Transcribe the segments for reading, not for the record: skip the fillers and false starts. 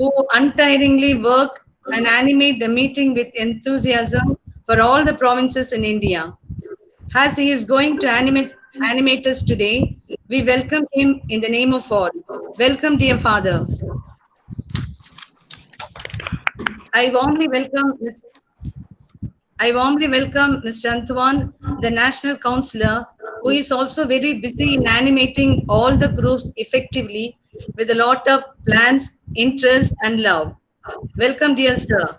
who untiringly work and animate the meeting with enthusiasm for all the provinces in India. As he is going to animate us today, we welcome him in the name of all. Welcome, dear Father. I warmly welcome Ms. I warmly welcome Mr. Antoine, the National Councillor, who is also very busy in animating all the groups effectively with a lot of plans, interest, and love. Welcome, dear sir.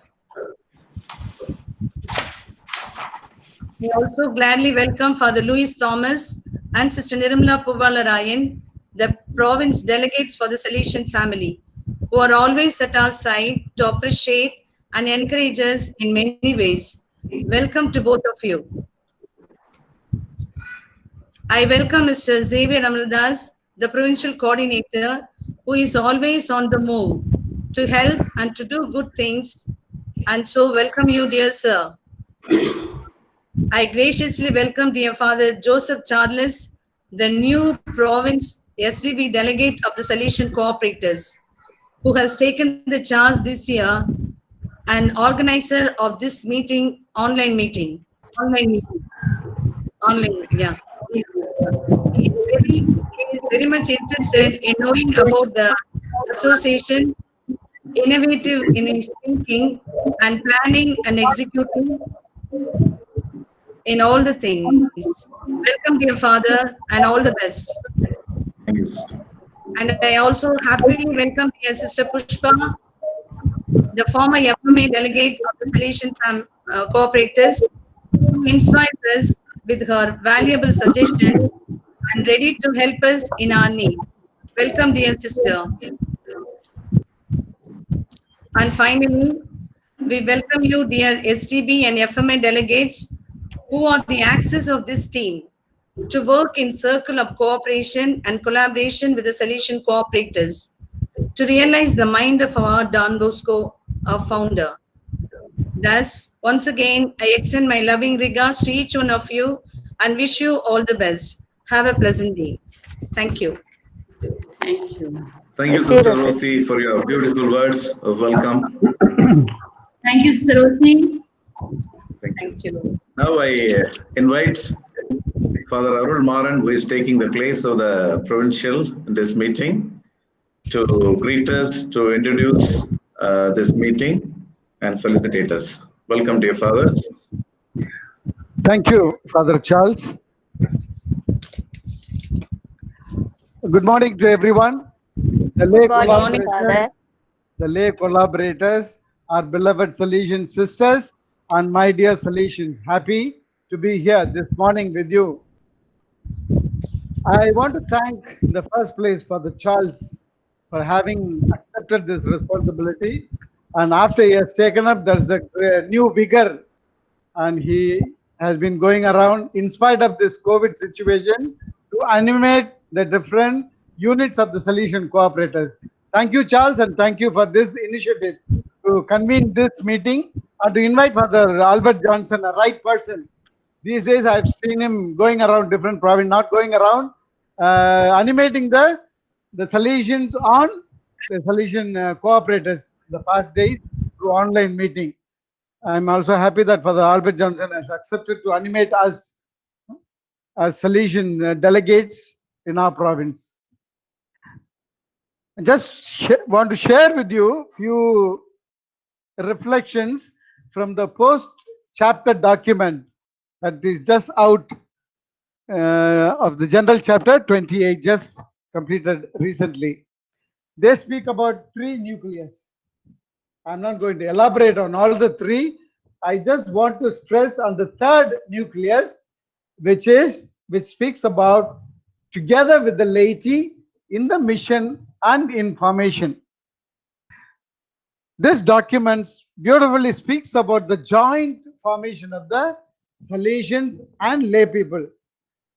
We also gladly welcome Father Louis Thomas and Sister Nirmala Puvalarayan, the province delegates for the Salesian family, who are always at our side to appreciate and encourage us in many ways. Welcome to both of you. I welcome Mr. Xavier Amaldas, the provincial coordinator, who is always on the move to help and to do good things. And so, welcome you, dear sir. I graciously welcome dear Father Joseph Charles, the new province SDB delegate of the Salesian Cooperators, who has taken the charge this year and organizer of this meeting, online meeting, yeah. He is very much interested in knowing about the association, innovative in his thinking and planning and executing in all the things. Welcome, dear Father, and all the best. Thank you. And I also happily welcome dear Sister Pushpa, the former FMA delegate of the Salesian Cooperators, who inspires us with her valuable suggestions and ready to help us in our need. Welcome, dear sister. And finally, we welcome you, dear STB and FMA delegates, who are the axis of this team, to work in circle of cooperation and collaboration with the Salesian Cooperators to realize the mind of our Don Bosco, our founder. Thus, once again, I extend my loving regards to each one of you and wish you all the best. Have a pleasant day. Thank you. Thank you. Thank you, Sister Rosie, for your beautiful words of welcome. Thank you, Sister Rosie. Thank you. Now I invite Father Arul Maran, who is taking the place of the provincial in this meeting, to greet us, to introduce this meeting and felicitate us. Welcome, dear Father. Thank you, Father Charles. Good morning to everyone. The lay collaborators, our beloved Salesian sisters, and my dear Salesian, happy to be here this morning with you. I want to thank in the first place Father Charles for having accepted this responsibility. And after he has taken up, there's a new vigor, and he has been going around in spite of this COVID situation to animate the different units of the Salesian Cooperators. Thank you, Charles, and thank you for this initiative to convene this meeting and to invite Father Albert Johnson, a right person. These days, I've seen him going around different provinces, not going around, animating the Salesians on the Salesian Cooperators the past days through online meeting. I'm also happy that Father Albert Johnson has accepted to animate us as Salesian delegates in our province. I just want to share with you a few reflections from the post-chapter document that is just out of the general chapter 28, just completed recently. They speak about 3 nucleus. I'm not going to elaborate on all the 3. I just want to stress on the 3rd nucleus, which speaks about together with the laity in the mission and in formation. This document beautifully speaks about the joint formation of the Salesians and lay people.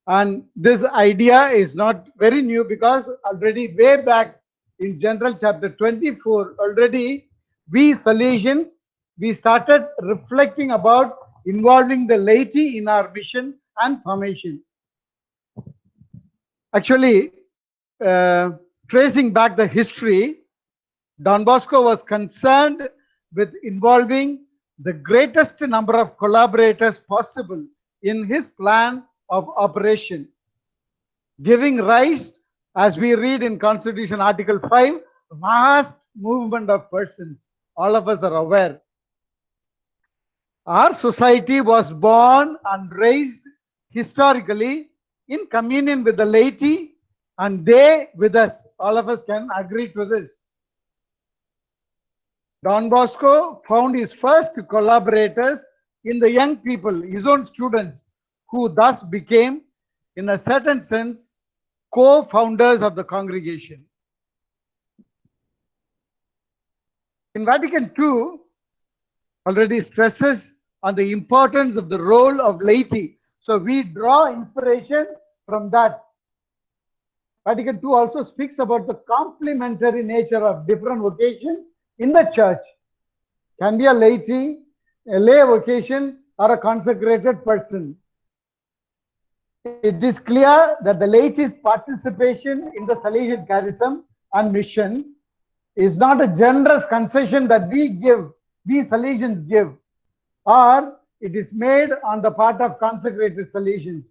And this idea is not very new, because already way back in general chapter 24, already we Salesians, we started reflecting about involving the laity in our mission and formation. Actually, tracing back the history, Don Bosco was concerned with involving the greatest number of collaborators possible in his plan of operation, giving rise, as we read in Constitution Article 5, vast movement of persons. All of us are aware. Our society was born and raised historically in communion with the laity, and they with us. All of us can agree to this. Don Bosco found his first collaborators in the young people, his own students, who thus became, in a certain sense, co-founders of the congregation. In Vatican II, already stresses on the importance of the role of laity. So we draw inspiration from that. Vatican II also speaks about the complementary nature of different vocations in the church. Can be a laity, a lay vocation, or a consecrated person. It is clear that the laity's participation in the Salesian charism and mission is not a generous concession that we Salesians give, or it is made on the part of consecrated Salesians,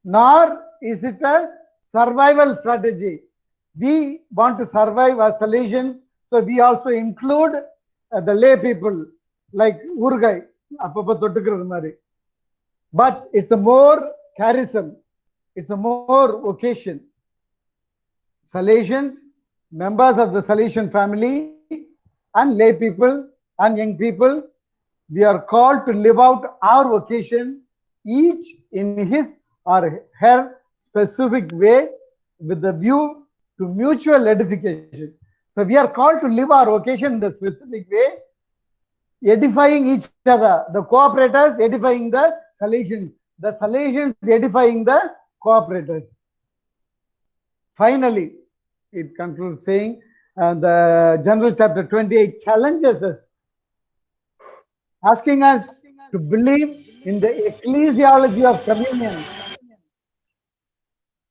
nor is it a survival strategy. We want to survive as Salesians, so we also include the lay people like Urgai, but it's a more charism, it's a more vocation. Salesians, members of the Salesian family, and lay people and young people, we are called to live out our vocation, each in his or her specific way, with the view to mutual edification. So we are called to live our vocation in the specific way, edifying each other. The cooperators edifying the Salesians edifying the cooperators. Finally, it concludes saying, the General Chapter 28 challenges us, asking us to believe in the ecclesiology of communion.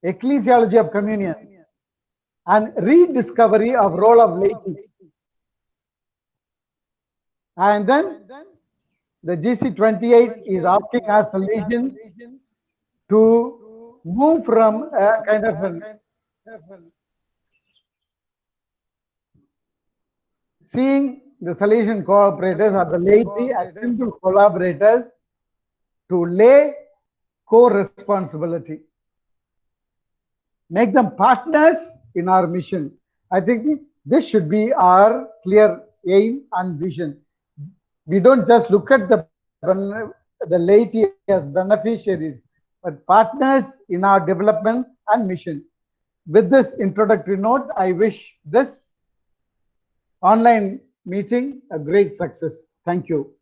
Ecclesiology of communion and rediscovery of role of laity. And then the GC28 is asking us Salesians to move from a kind of seeing the Salesian cooperators or the laity as simple collaborators to lay co-responsibility. Make them partners in our mission. I think this should be our clear aim and vision. We don't just look at the laity as beneficiaries, but partners in our development and mission. With this introductory note, I wish this online meeting a great success. Thank you.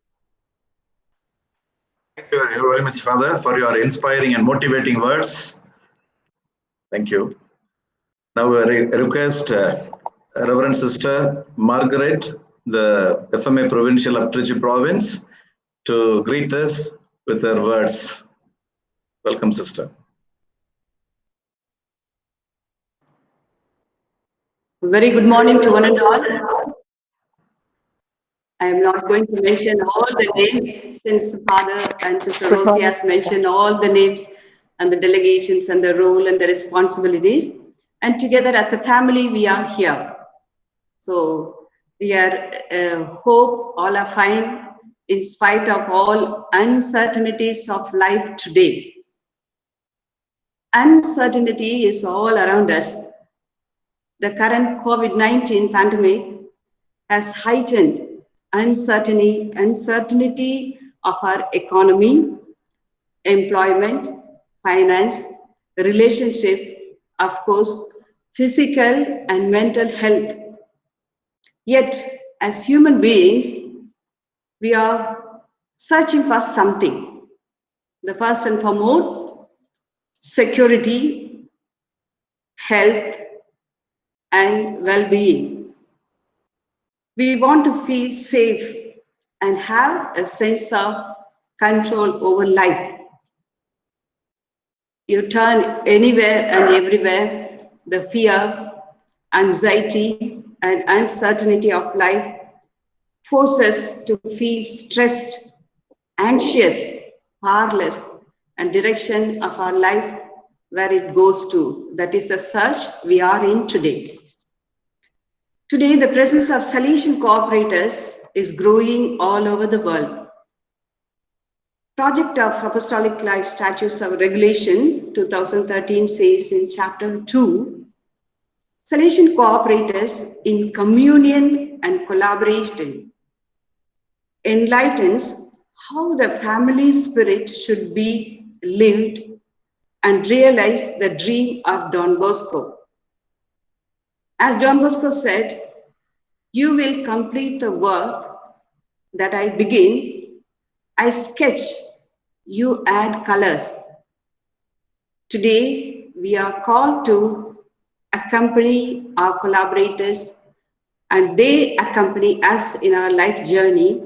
Thank you very much, Father, for your inspiring and motivating words. Thank you. Now I request Reverend Sister Margaret, the FMA Provincial of Trichy Province, to greet us with her words. Welcome, Sister. Very good morning to one and all. I am not going to mention all the names, since Father and Sister Rosie has mentioned all the names and the delegations and the role and the responsibilities. And together as a family, we are here. So we are hope all are fine in spite of all uncertainties of life today. Uncertainty is all around us. The current COVID-19 pandemic has heightened uncertainty of our economy, employment, finance, relationship, of course, physical and mental health. Yet, as human beings, we are searching for something. The first and foremost, security, health, and well-being. We want to feel safe and have a sense of control over life. You turn anywhere and everywhere, the fear, anxiety, and uncertainty of life force us to feel stressed, anxious, powerless, and direction of our life where it goes to. That is the search we are in today. Today, the presence of solution cooperators is growing all over the world. Project of Apostolic Life Statutes of Regulation 2013 says in Chapter 2, solution cooperators in communion and collaboration enlightens how the family spirit should be lived and realize the dream of Don Bosco. As Don Bosco said, "You will complete the work that I begin. I sketch, you add colors." Today, we are called to accompany our collaborators, and they accompany us in our life journey.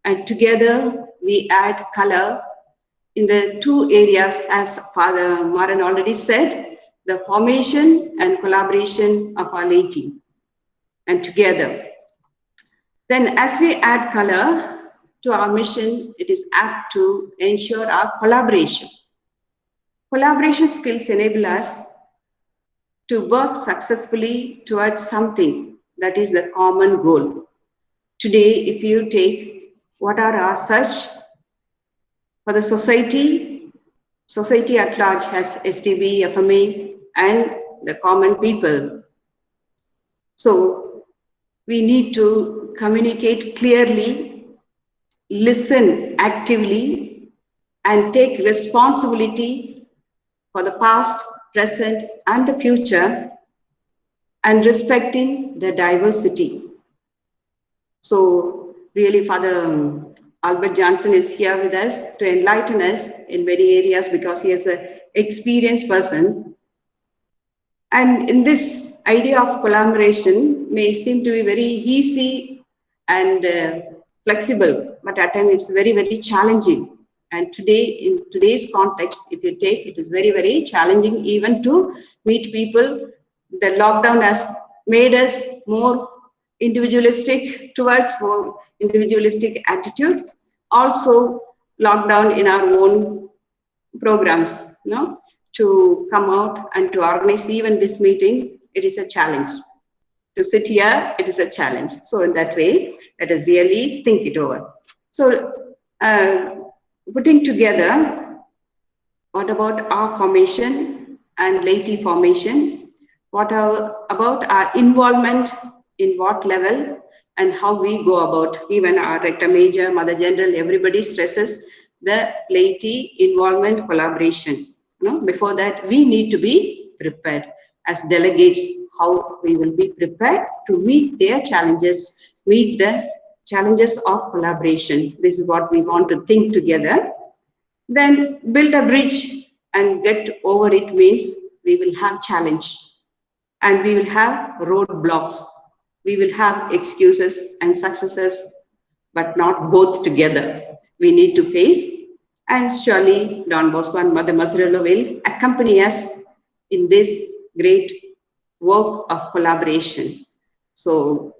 And together, we add color in the two areas, as Father Maran already said, the formation and collaboration of our laity. And together, then as we add color to our mission, it is apt to ensure our collaboration. Collaboration skills enable us to work successfully towards something that is the common goal. Today, if you take what are our search for the society at large has STB, FMA, and the common people. So we need to communicate clearly, listen actively, and take responsibility for the past, present, and the future, and respecting the diversity. So really, Father Albert Johnson is here with us to enlighten us in many areas because he is an experienced person. And in this idea of collaboration may seem to be very easy and flexible, but at times it's very, very challenging. And today, in today's context, if you take, it is very, very challenging even to meet people. The lockdown has made us more individualistic, towards more individualistic attitude. Also, lockdown in our own programs, to come out and to organize even this meeting, it is a challenge. To sit here, it is a challenge. So in that way, let us really think it over. So putting together, what about our formation and laity formation? What about our involvement in what level and how we go about? Even our Rector Major, Mother General, everybody stresses the laity involvement collaboration. Before that, we need to be prepared as delegates, how we will be prepared to meet their challenges, meet the challenges of collaboration. This is what we want to think together. Then build a bridge and get over it means we will have challenge and we will have roadblocks. We will have excuses and successes, but not both together. We need to face, and surely Don Bosco and Mother Mazzarello will accompany us in this great work of collaboration. So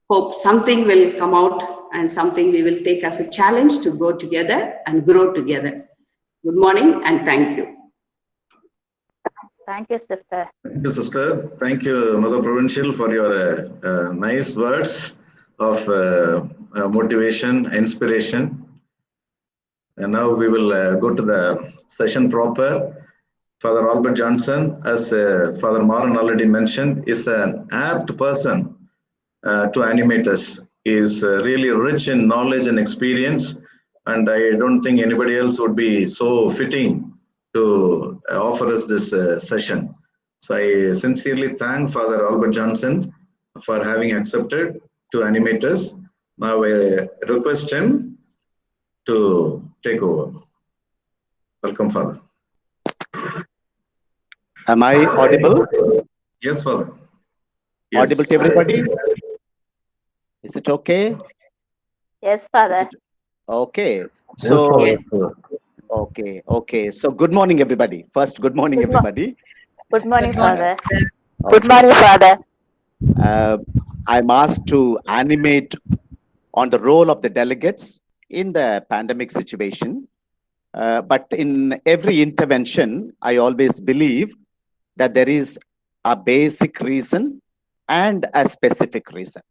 hope something will come out and something we will take as a challenge to go together and grow together. Good morning and thank you. Thank you, sister. Thank you, sister. Thank you, Mother Provincial, for your nice words of motivation, inspiration. And now we will go to the session proper. Father Albert Johnson, as Father Maran already mentioned, is an apt person to animate us. He is really rich in knowledge and experience, and I don't think anybody else would be so fitting to offer us this session. So I sincerely thank Father Albert Johnson for having accepted to animate us. Now I request him to take over. Welcome, Father. Am I audible? Yes, Father. Yes. Audible to everybody? Is it okay? Yes, Father. Okay. So, Yes. okay. So, good morning, everybody. First, good morning, everybody. Good morning, Good morning. Father. Okay. Good morning, Father. I'm asked to animate on the role of the delegates in the pandemic situation. But in every intervention, I always believe that there is a basic reason and a specific reason.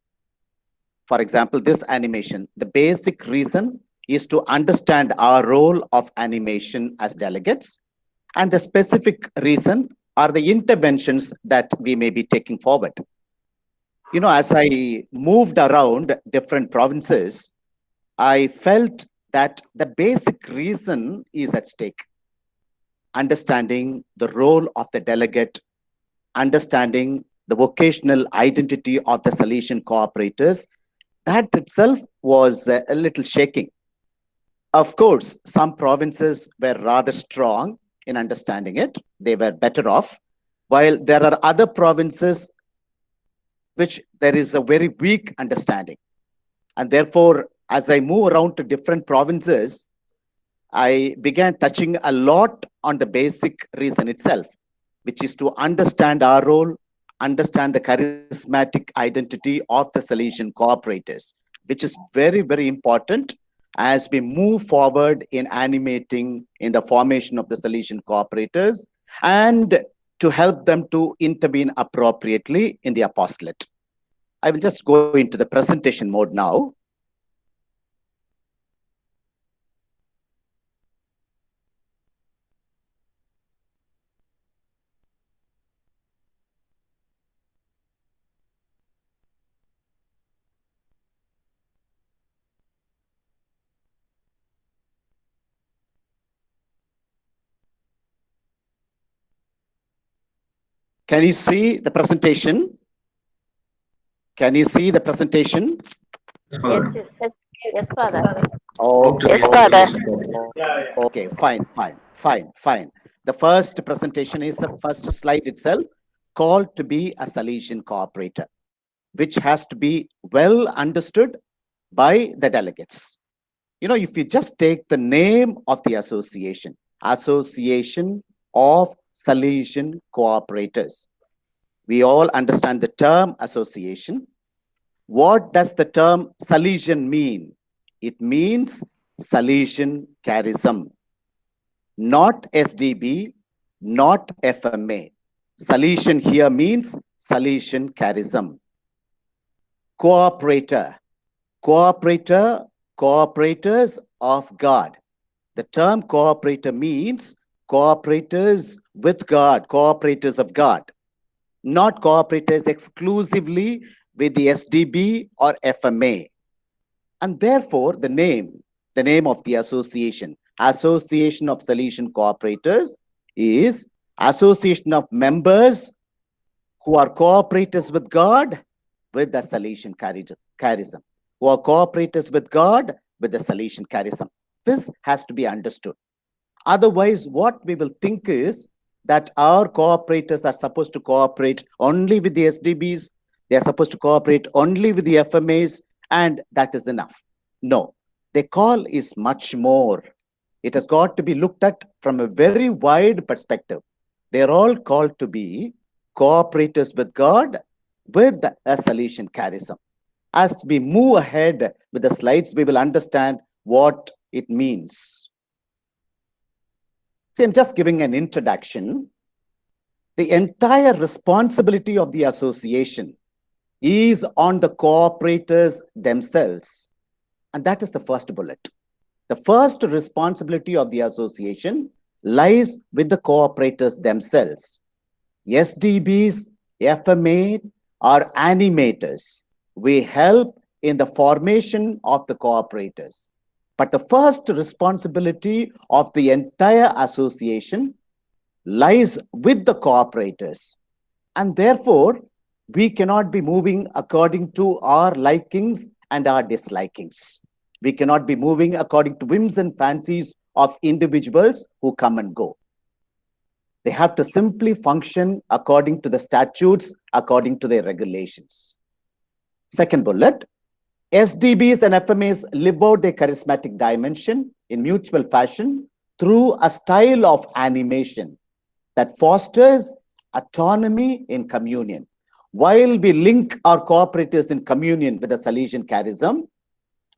For example, this animation, the basic reason is to understand our role of animation as delegates, and the specific reason are the interventions that we may be taking forward. You know, as I moved around different provinces, I felt that the basic reason is at stake. Understanding the role of the delegate, understanding the vocational identity of the Salesian cooperators, that itself was a little shaking. Of course, some provinces were rather strong in understanding it. They were better off, while there are other provinces which there is a very weak understanding. And therefore, as I move around to different provinces, I began touching a lot on the basic reason itself, which is to understand our role, understand the charismatic identity of the Salesian cooperators, which is very, very important as we move forward in animating in the formation of the Salesian cooperators and to help them to intervene appropriately in the apostolate. I will just go into the presentation mode now. Can you see the presentation? Can you see the presentation? Yes, Father. Okay. Yes, Father. Okay, fine. The first presentation is the first slide itself, called to be a Salesian cooperator, which has to be well understood by the delegates. You know, if you just take the name of the association, Association of Salesian Cooperators, we all understand the term association. What does the term Salesian mean? It means Salesian charism, not SDB, not FMA. Salesian here means Salesian charism. Cooperator, cooperators of God. The term cooperator means cooperators with God, cooperators of God, not cooperators exclusively with the SDB or FMA. And therefore, the name of the association, Association of Salesian Cooperators, is association of members who are cooperators with God with the Salesian charism, who are cooperators with God with the Salesian charism. This has to be understood. Otherwise, what we will think is that our cooperators are supposed to cooperate only with the SDBs, they are supposed to cooperate only with the FMAs, and that is enough. No, the call is much more. It has got to be looked at from a very wide perspective. They are all called to be cooperators with God with a Salesian charism. As we move ahead with the slides, we will understand what it means. See, I'm just giving an introduction. The entire responsibility of the association is on the cooperators themselves. And that is the first bullet. The first responsibility of the association lies with the cooperators themselves. SDBs, FMA are animators. We help in the formation of the cooperators. But the first responsibility of the entire association lies with the cooperators. And therefore, we cannot be moving according to our likings and our dislikings. We cannot be moving according to whims and fancies of individuals who come and go. They have to simply function according to the statutes, according to their regulations. Second bullet, SDBs and FMAs live out their charismatic dimension in mutual fashion through a style of animation that fosters autonomy in communion. while we link our cooperators in communion with the Salesian charism,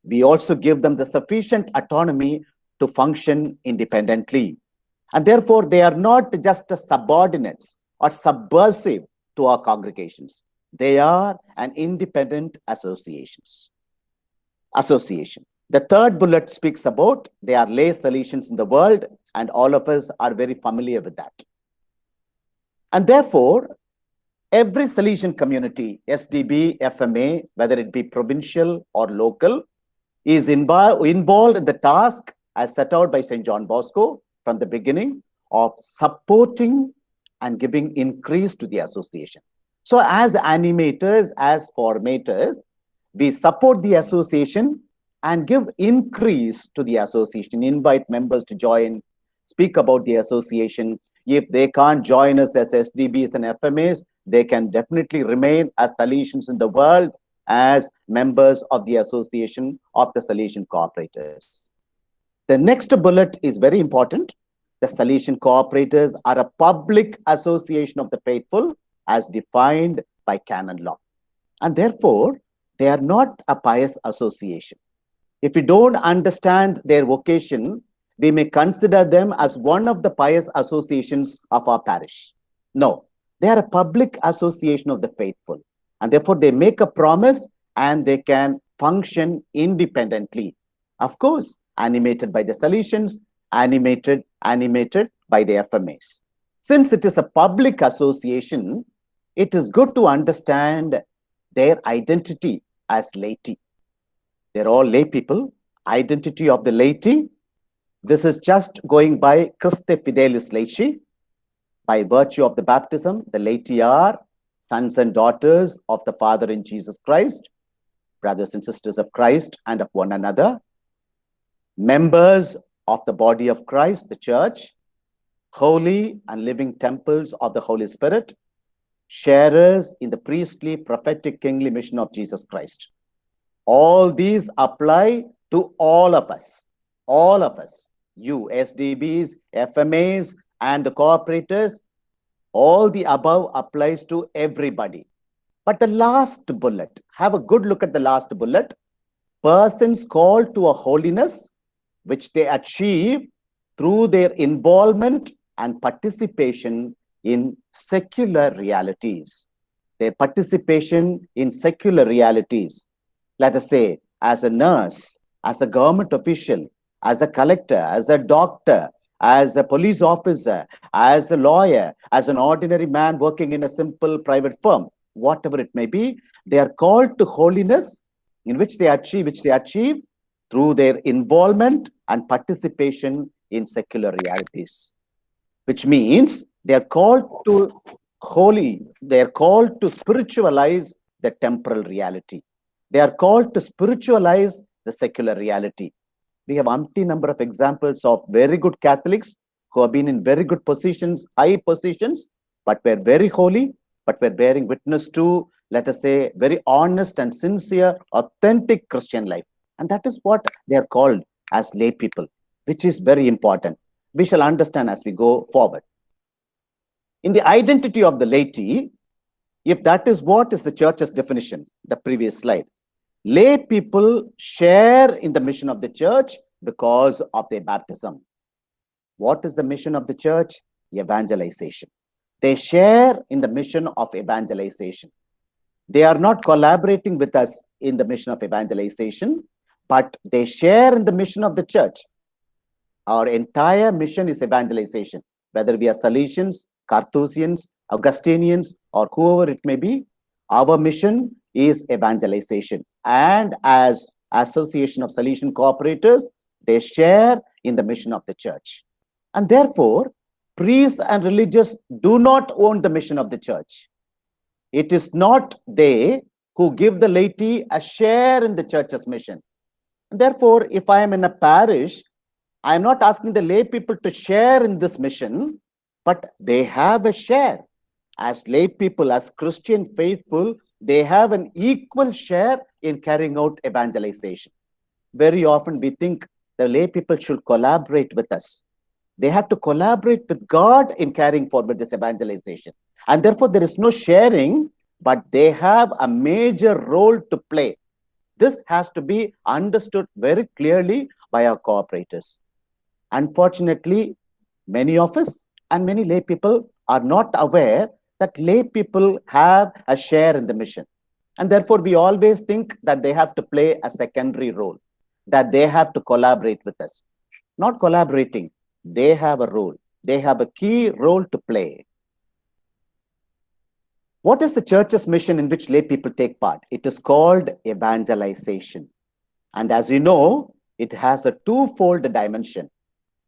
we also give them the sufficient autonomy to function independently. And therefore, they are not just subordinates or subversive to our congregations. They are an independent association. The third bullet speaks about they are lay Salesians in the world, and all of us are very familiar with that. And therefore, every Salesian community, SDB, FMA, whether it be provincial or local, is involved in the task as set out by St. John Bosco from the beginning of supporting and giving increase to the association. So as animators, as formators, we support the association and give increase to the association, invite members to join, speak about the association. If they can't join us as SDBs and FMAs, they can definitely remain as Salesians in the world, as members of the Association of the Salesian Cooperators. The next bullet is very important. The Salesian Cooperators are a public association of the faithful as defined by canon law. And therefore, they are not a pious association. If we don't understand their vocation, we may consider them as one of the pious associations of our parish. No, they are a public association of the faithful. And therefore, they make a promise and they can function independently. Of course, animated by the Salesians, animated by the FMAs. Since it is a public association, it is good to understand their identity as laity. They're all lay people. Identity of the laity. This is just going by Christe Fidelis Laici. By virtue of the baptism, the laity are sons and daughters of the Father in Jesus Christ, brothers and sisters of Christ and of one another, members of the body of Christ, the church, holy and living temples of the Holy Spirit, sharers in the priestly, prophetic, kingly mission of Jesus Christ. All these apply to all of us, you SDBs, FMAs, and the cooperators. All the above applies to everybody. But the last bullet, have a good look at the last bullet. Persons called to a holiness which they achieve through their involvement and participation in secular realities. Their participation in secular realities. Let us say, as a nurse, as a government official, as a collector, as a doctor, as a police officer, as a lawyer, as an ordinary man working in a simple private firm, whatever it may be, they are called to holiness in which they achieve through their involvement and participation in secular realities. Which means they are called to holy, they are called to spiritualize the temporal reality. They are called to spiritualize the secular reality. We have umpteen number of examples of very good Catholics who have been in very good positions, high positions, but were very holy, but were bearing witness to, let us say, very honest and sincere, authentic Christian life. And that is what they are called as lay people, which is very important. We shall understand as we go forward. In the identity of the laity, if that is what is the church's definition, the previous slide, lay people share in the mission of the church because of their baptism. What is the mission of the church? Evangelization. They share in the mission of evangelization. They are not collaborating with us in the mission of evangelization, but they share in the mission of the church. Our entire mission is evangelization, whether we are Salesians, Carthusians, Augustinians, or whoever it may be. Our mission is evangelization. And as Association of Salesian Cooperators, they share in the mission of the church. And therefore, priests and religious do not own the mission of the church. It is not they who give the laity a share in the church's mission. And therefore, if I am in a parish, I am not asking the lay people to share in this mission, but they have a share. As lay people, as Christian faithful, they have an equal share in carrying out evangelization. Very often we think the lay people should collaborate with us. They have to collaborate with God in carrying forward this evangelization. And therefore, there is no sharing but they have a major role to play. This has to be understood very clearly by our cooperators. Unfortunately, many of us and many lay people are not aware that lay people have a share in the mission. And therefore, we always think that they have to play a secondary role, that they have to collaborate with us. Not collaborating, they have a role. They have a key role to play. What is the church's mission in which lay people take part? It is called evangelization. And as you know, it has a twofold dimension,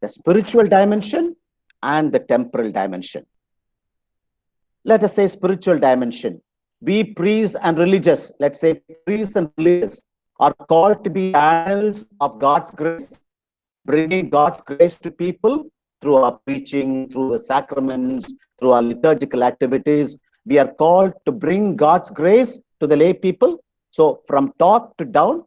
the spiritual dimension and the temporal dimension. Let us say spiritual dimension. We priests and religious, let's say priests and religious, are called to be channels of God's grace, bringing God's grace to people through our preaching, through the sacraments, through our liturgical activities. We are called to bring God's grace to the lay people. So from top to down.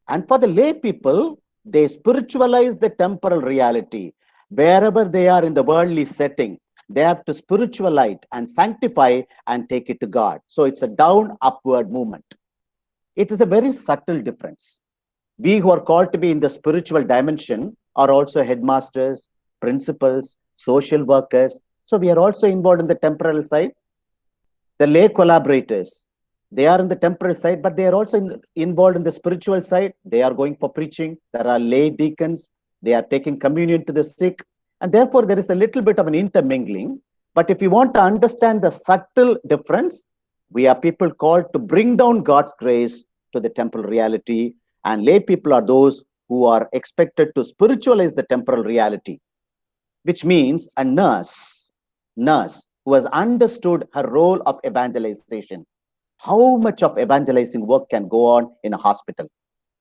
And for the lay people, they spiritualize the temporal reality. Wherever they are in the worldly setting, they have to spiritualize and sanctify and take it to God. So it's a down upward movement. It is a very subtle difference. We who are called to be in the spiritual dimension are also headmasters, principals, social workers. So we are also involved in the temporal side. The lay collaborators, they are in the temporal side, but they are also involved in the spiritual side. They are going for preaching. There are lay deacons. They are taking communion to the sick. And therefore, there is a little bit of an intermingling. But if you want to understand the subtle difference, we are people called to bring down God's grace to the temporal reality. And lay people are those who are expected to spiritualize the temporal reality, which means a nurse who has understood her role of evangelization. How much of evangelizing work can go on in a hospital?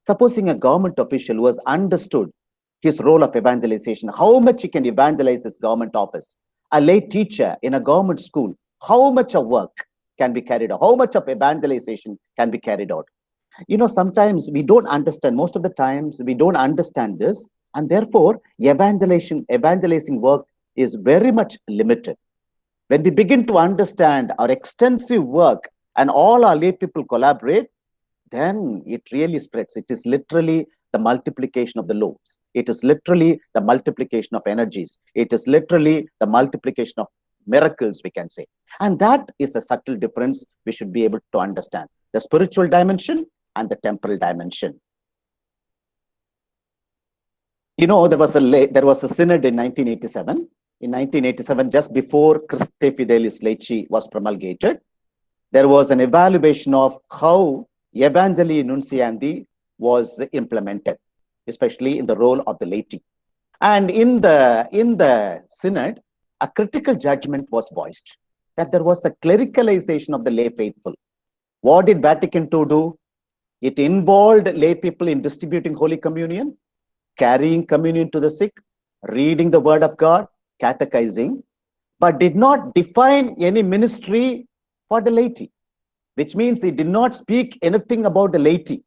Supposing a government official who has understood his role of evangelization, how much he can evangelize his government office. A lay teacher in a government school, how much of work can be carried out? How much of evangelization can be carried out? You know, sometimes we don't understand, most of the times we don't understand this, and therefore evangelizing work is very much limited. When we begin to understand our extensive work and all our lay people collaborate, then it really spreads. It is literally the multiplication of the loaves. It is literally the multiplication of energies. It is literally the multiplication of miracles, we can say. And that is the subtle difference we should be able to understand. The spiritual dimension and the temporal dimension. You know, there was a synod in 1987. In 1987, just before Christe Fidelis Laici was promulgated, there was an evaluation of how Evangelii Nunciandi was implemented, especially in the role of the laity. And in the synod, a critical judgment was voiced that there was a clericalization of the lay faithful. What did Vatican II do? It involved lay people in distributing Holy Communion, carrying communion to the sick, reading the Word of God, catechizing, but did not define any ministry for the laity, which means it did not speak anything about the laity.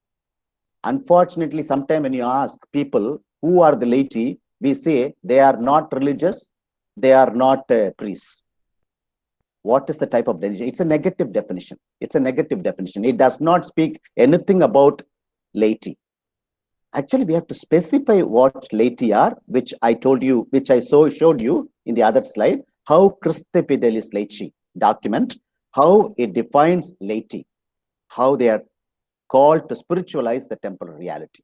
Unfortunately, sometimes when you ask people who are the laity, we say they are not religious, they are not priests. What is the type of religion? It's a negative definition. It's a negative definition. It does not speak anything about laity. Actually, we have to specify what laity are, which I told you, which I showed you in the other slide, how Christe Fidelis Laici document, how it defines laity, how they are called to spiritualize the temporal reality.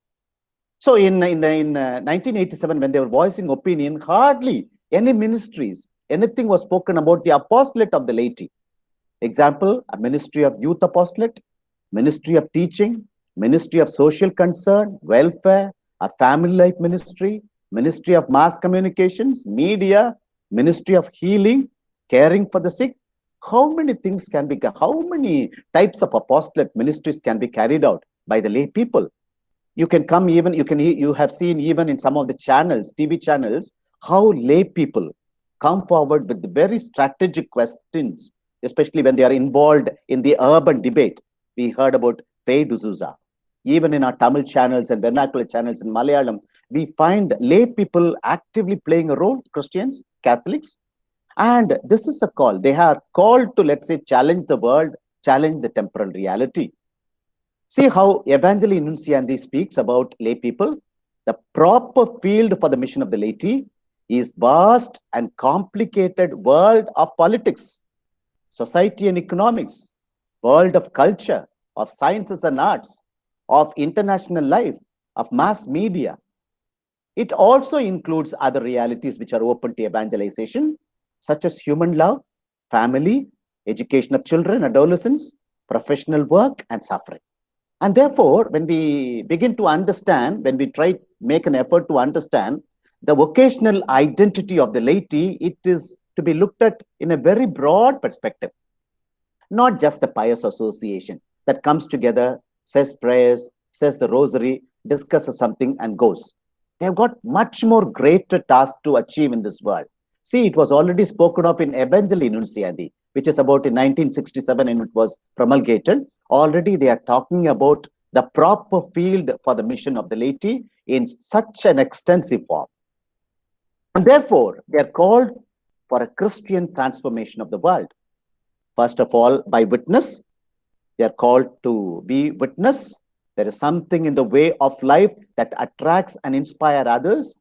So in 1987, when they were voicing opinion, hardly any ministries, anything was spoken about the apostolate of the laity. Example, a ministry of youth apostolate, ministry of teaching, ministry of social concern, welfare, a family life ministry, ministry of mass communications, media, ministry of healing, caring for the sick. How many things can be, how many types of apostolate ministries can be carried out by the lay people? You can come even, you have seen even in some of the channels, TV channels, how lay people come forward with very strategic questions, especially when they are involved in the urban debate. We heard about Faye D'Souza. Even in our Tamil channels and vernacular channels in Malayalam, we find lay people actively playing a role, Christians, Catholics. And this is a call. They are called to, let's say, challenge the world challenge the temporal reality. See how Evangelii Nuntiandi speaks about lay people. The proper field for the mission of the laity is vast and complicated world of politics, society and economics, world of culture, of sciences and arts, of international life, of mass media. It also includes other realities which are open to evangelization, such as human love, family, education of children, adolescents, professional work, and suffering. And therefore, when we begin to understand, when we try to make an effort to understand the vocational identity of the laity, it is to be looked at in a very broad perspective, not just a pious association that comes together, says prayers, says the rosary, discusses something and goes. They've got much more greater task to achieve in this world. See, it was already spoken of in Evangelii Nuntiandi, which is about in 1967 and it was promulgated. Already they are talking about the proper field for the mission of the laity in such an extensive form. And therefore, they are called for a Christian transformation of the world. First of all, by witness, they are called to be witness. There is something in the way of life that attracts and inspires others,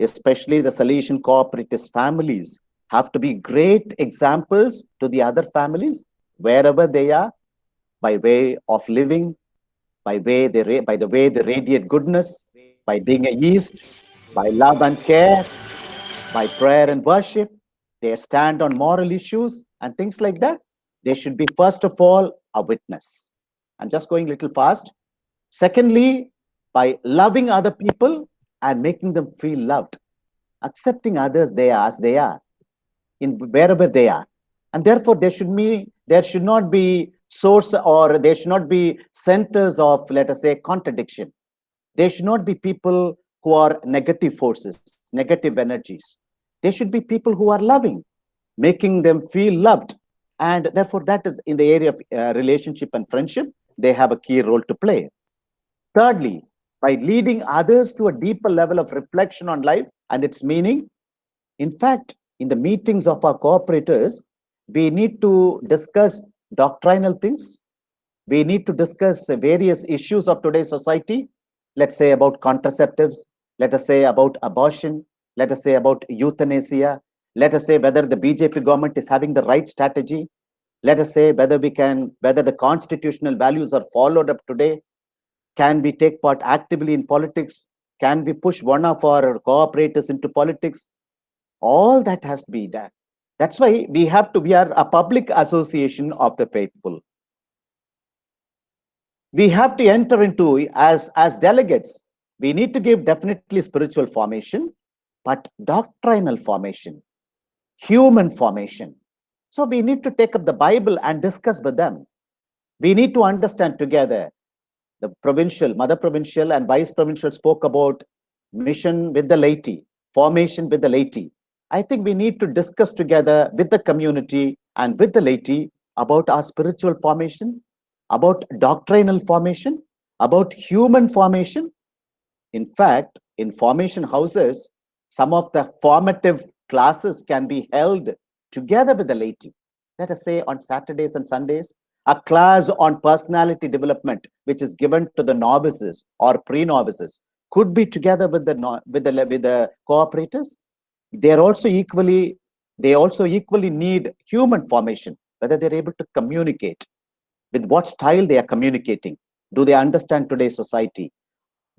especially the Salesian Cooperatist families have to be great examples to the other families, wherever they are, by way of living, by the way they radiate goodness, by being a yeast, by love and care, by prayer and worship. They stand on moral issues and things like that. They should be, first of all, a witness. I'm just going a little fast. Secondly, by loving other people and making them feel loved, accepting others they are as they are, in wherever they are. And therefore, there should not be source or there should not be centers of, let us say, contradiction. There should not be people who are negative forces, negative energies. There should be people who are loving, making them feel loved. And therefore, that is in the area of relationship and friendship, they have a key role to play. Thirdly, by leading others to a deeper level of reflection on life and its meaning. In fact, in the meetings of our cooperators, we need to discuss doctrinal things. We need to discuss various issues of today's society. Let's say about contraceptives. Let us say about abortion. Let us say about euthanasia. Let us say whether the BJP government is having the right strategy. Let us say whether the constitutional values are followed up today. Can we take part actively in politics? Can we push one of our cooperators into politics? All that has to be done. That's why we are a public association of the faithful. We have to enter into, as delegates, we need to give definitely spiritual formation, but doctrinal formation, human formation. So we need to take up the Bible and discuss with them. We need to understand together. The provincial, mother provincial and vice provincial spoke about mission with the laity, formation with the laity. I think we need to discuss together with the community and with the laity about our spiritual formation, about doctrinal formation, about human formation. In fact, in formation houses, some of the formative classes can be held together with the laity. Let us say on Saturdays and Sundays, a class on personality development, which is given to the novices or pre-novices, could be together with the cooperators. They also equally need human formation, whether they're able to communicate, with what style they are communicating. Do they understand today's society?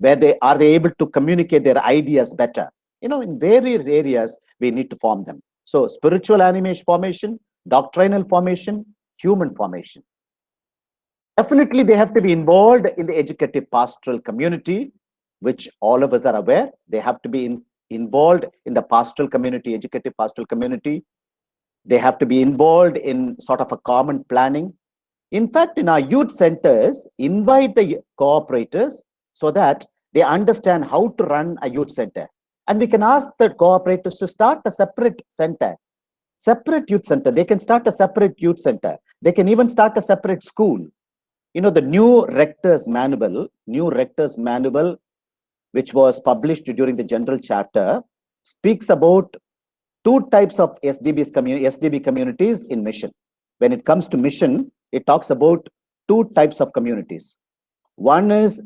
Are they able to communicate their ideas better? In various areas, we need to form them. So spiritual animation formation, doctrinal formation, human formation. Definitely, they have to be involved in the educative pastoral community, which all of us are aware. They have to be involved in the pastoral community, educative pastoral community. They have to be involved in sort of a common planning. In fact, in our youth centers, invite the cooperators so that they understand how to run a youth center. And we can ask the cooperators to start a separate center, separate youth center. They can start a separate youth center. They can even start a separate school. The new rector's manual, which was published during the General Charter, speaks about two types of SDB communities in mission. When it comes to mission, it talks about two types of communities. One is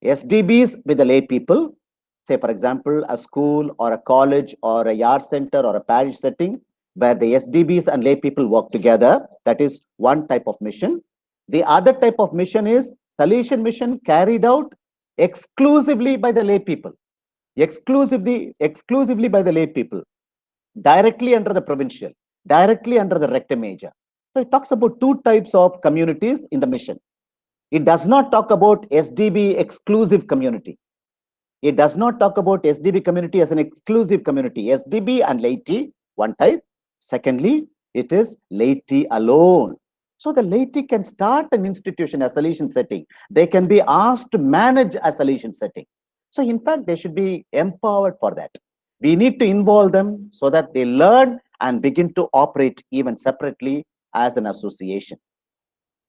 SDBs with the lay people, say for example, a school or a college or a yard center or a parish setting where the SDBs and lay people work together. That is one type of mission. The other type of mission is Salesian mission carried out exclusively by the lay people, exclusively by the lay people, directly under the provincial, directly under the rector major. So it talks about two types of communities in the mission. It does not talk about SDB exclusive community. It does not talk about SDB community as an exclusive community. SDB and laity, one type. Secondly, it is laity alone. So the laity can start an institution as a Salesian setting. They can be asked to manage a Salesian setting. So in fact, they should be empowered for that. We need to involve them so that they learn and begin to operate even separately as an association.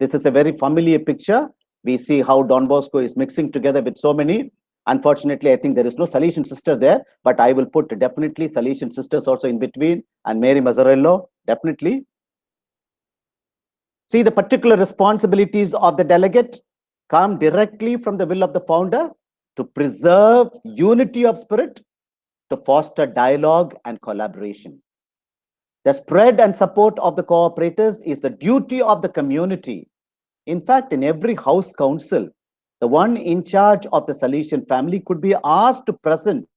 This is a very familiar picture. We see how Don Bosco is mixing together with so many. Unfortunately, I think there is no Salesian sister there, but I will put definitely Salesian sisters also in between, and Mary Mazzarello, definitely. See, the particular responsibilities of the delegate come directly from the will of the founder to preserve unity of spirit, to foster dialogue and collaboration. The spread and support of the cooperators is the duty of the community. In fact, in every house council, the one in charge of the Salesian family could be asked to present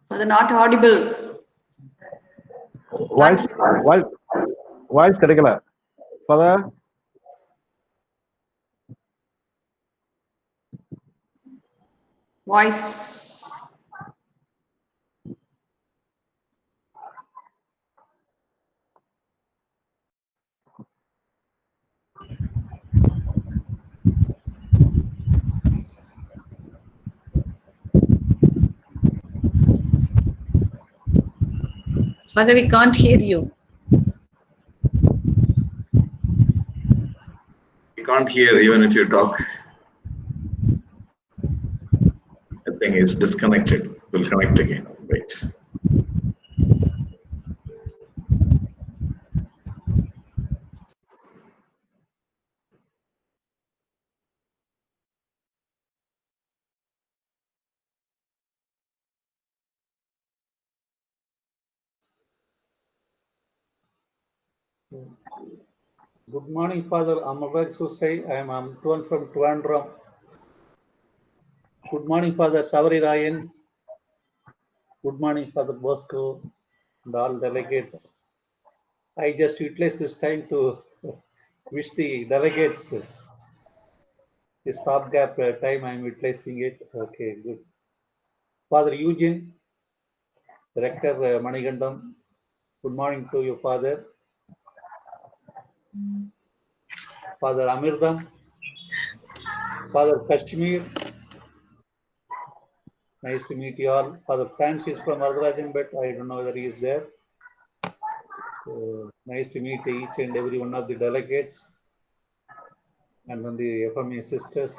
Father, not audible. Voice கிடைக்கல father. Voice. Father, we can't hear you. We can't hear even if you talk. I think it's disconnected. We'll connect again. Wait. Good morning, Father Amarraj Susai. I am Amtuan from Trivandrum. Good morning, Father Savari Ryan. Good morning, Father Bosco and all delegates. I just utilize this time to wish the delegates the stopgap time. I am utilizing it. Okay, good. Father Eugene, Director Manigandam. Good morning to you, Father. Father Amirdam, Father Kashmir. Nice to meet you all. Father Francis from Varadarajam, but I don't know whether he is there. So, nice to meet each and every one of the delegates and then the FMA sisters.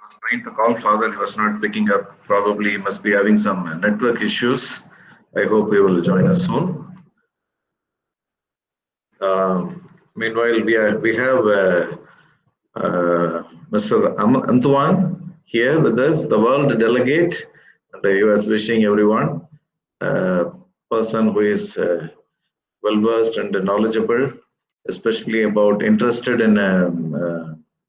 was trying to call Father. He was not picking up. Probably he must be having some network issues. I hope he will join us soon. Meanwhile, we have Mr. Antoine here with us, the world delegate, and he was wishing everyone a person who is well versed and knowledgeable, especially about interested in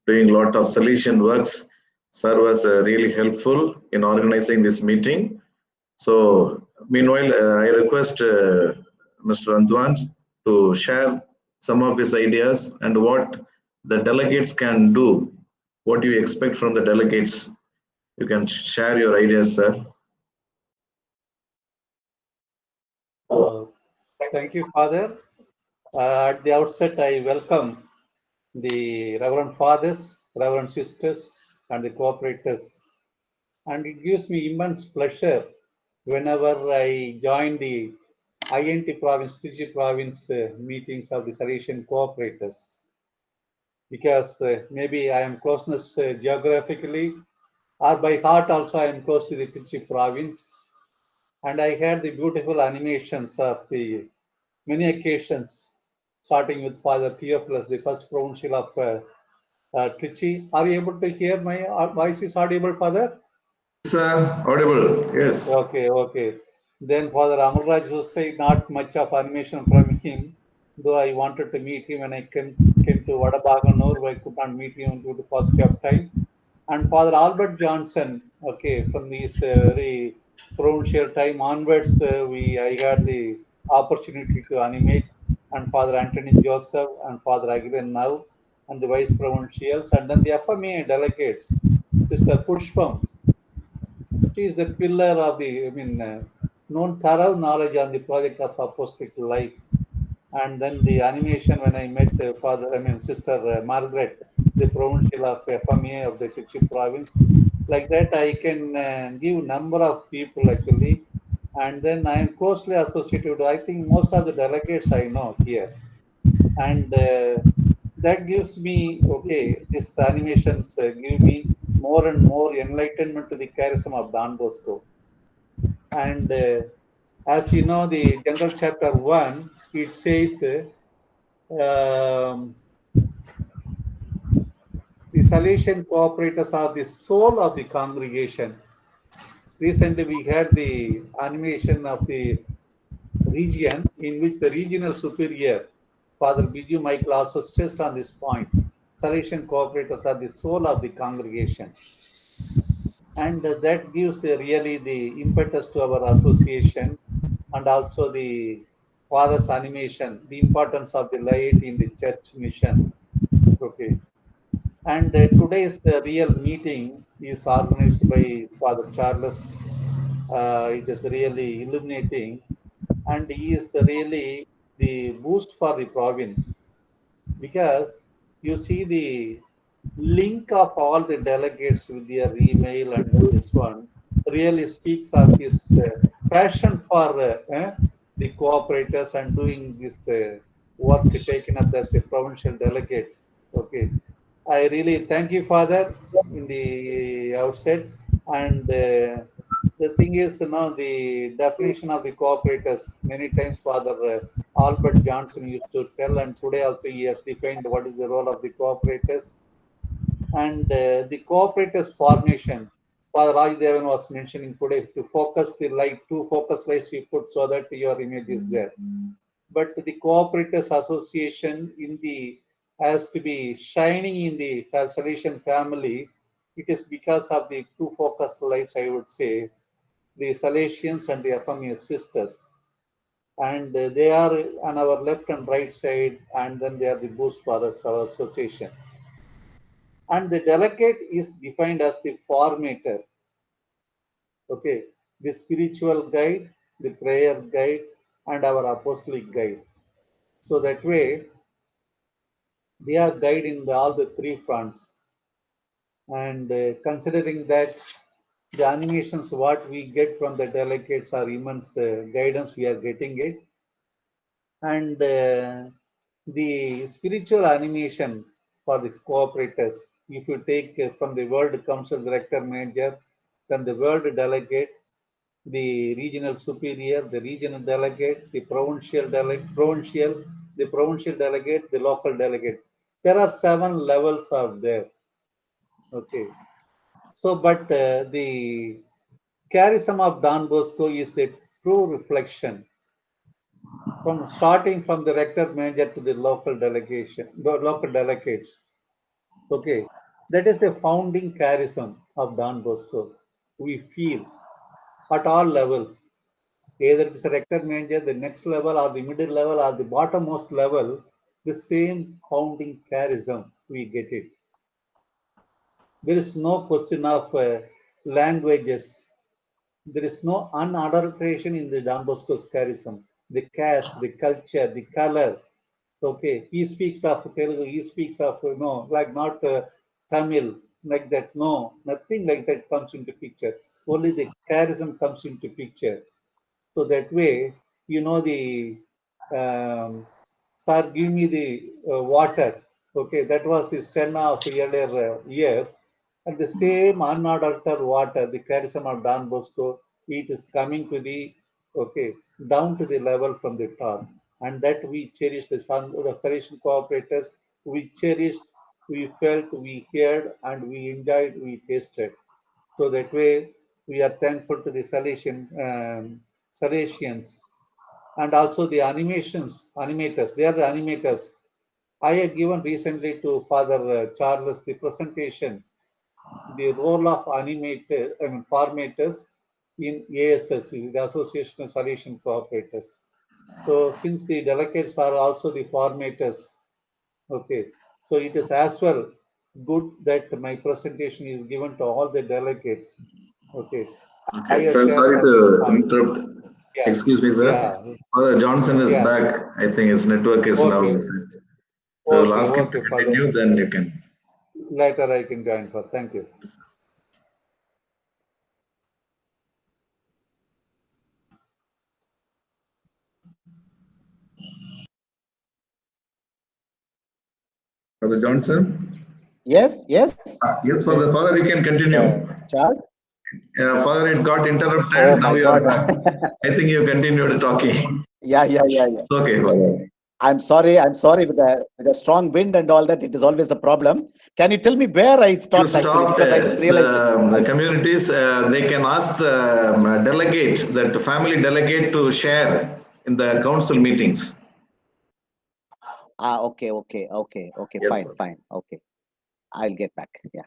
doing a lot of solution works. Sir was really helpful in organizing this meeting. So, meanwhile, I request Mr. Antoine to share some of his ideas and what the delegates can do. What do you expect from the delegates? You can share your ideas, sir. Thank you, Father. At the outset, I welcome the Reverend Fathers, Reverend Sisters, and the cooperators. And it gives me immense pleasure whenever I join the INT province, Trichy province meetings of the Salesian cooperators. Because maybe I am closeness geographically, or by heart also I am close to the Trichy province. And I had the beautiful animations of the many occasions, starting with Father Theophilus, the first provincial of Trichy. Are you able to hear my voice is audible, Father? Sir, audible, yes. Okay. Then Father Amarraj Jose, not much of animation from him, though I wanted to meet him when I came to Vadabaganur, I could not meet him due to paucity of time. And Father Albert Johnson, okay, from this very provincial time onwards, I had the opportunity to animate, and Father Anthony Joseph and Father Aguilan now, and the vice provincials, and then the FMA delegates, Sister Pushpam. She is the pillar of the, known thorough knowledge on the project of apostolic life. And then the animation when I met Sister Margaret, the provincial of FMA of the Trichy province. Like that, I can give number of people actually. And then I am closely associated. I think most of the delegates I know here. And that gives me, okay, these animations give me more and more enlightenment to the charism of Don Bosco. And as you know, the General Chapter 1, it says the Salesian cooperators are the soul of the congregation. Recently, we had the animation of the region in which the regional superior, Father Biju Michael, also stressed on this point. Salesian cooperators are the soul of the congregation. And that gives really the impetus to our association, and also the Father's animation, the importance of the laity in the church mission. Okay. And today's real meeting is organized by Father Charles. It is really illuminating, and he is really the boost for the province, because you see the link of all the delegates with their email, and this one really speaks of his passion for the cooperators and doing this work taken up as a provincial delegate. Okay, I really thank you, Father, in the outset. And the thing is, the definition of the cooperators, many times Father Albert Johnson used to tell, and today also he has defined what is the role of the cooperators. And the cooperators formation, Father Rajdevan was mentioning today, to focus the light, two focus lights we put so that your image is there. But the cooperators association has to be shining in the Salesian family. It is because of the two focus lights, I would say, the Salesians and the FMA sisters. And they are on our left and right side, and then they are the boost for us, our association. And the delegate is defined as the formator. Okay, the spiritual guide, the prayer guide, and our apostolic guide. So that way, they are guide in all the three fronts. And considering that the animations, what we get from the delegates are immense guidance, we are getting it. And the spiritual animation for the cooperators if you take from the World Council Director Manager, then the World Delegate, the regional superior, the regional delegate, the provincial delegate, the provincial delegate, the local delegate. There are 7 levels are there. Okay. So, but the charism of Don Bosco is the true reflection from starting from the rector manager to the local delegation, the local delegates. Okay. That is the founding charism of Don Bosco. We feel at all levels. Either it is a rector manager, the next level, or the middle level, or the bottommost level, the same founding charism, we get it. There is no question of languages. There is no unadulteration in the Don Bosco's charism. The caste, the culture, the color. Okay, he speaks of Telugu, he speaks of, like not Tamil, like that. No, nothing like that comes into picture. Only the charism comes into picture. So that way, the sir, give me the water. Okay, that was the stenna of earlier year. And the same unadulterated water, the charism of Don Bosco, it is coming to the, okay, down to the level from the top. And that we cherish the Salvation Cooperators, we cherished, we felt, we heard, and we enjoyed, we tasted. So that way, we are thankful to the Salesians, and also the animators. They are the animators. I have given recently to Father Charles the presentation, the role of formators in ASS, the Association of Salesian Cooperators. So since the delegates are also the formators, okay, so it is as well good that my presentation is given to all the delegates. Okay. Okay, sir, sorry to interrupt. Yeah. Excuse me, sir. Yeah. Father Johnson is back. I think his network is now set. So we'll ask him to continue, then you can. Later I can join for. Thank you. Father Johnson? Yes, yes. Yes, Father, you can continue. Charles? Father, it got interrupted. Oh, now my you are God. back. I think you continued talking. Yeah. It's okay, Father. I'm sorry with the strong wind and all that. It is always a problem. Can you tell me where I stopped actually? Because I didn't realize the communities, they can ask the delegate, that family delegate, to share in the council meetings. Okay. Yes, Fine. Okay. I'll get back. Yeah.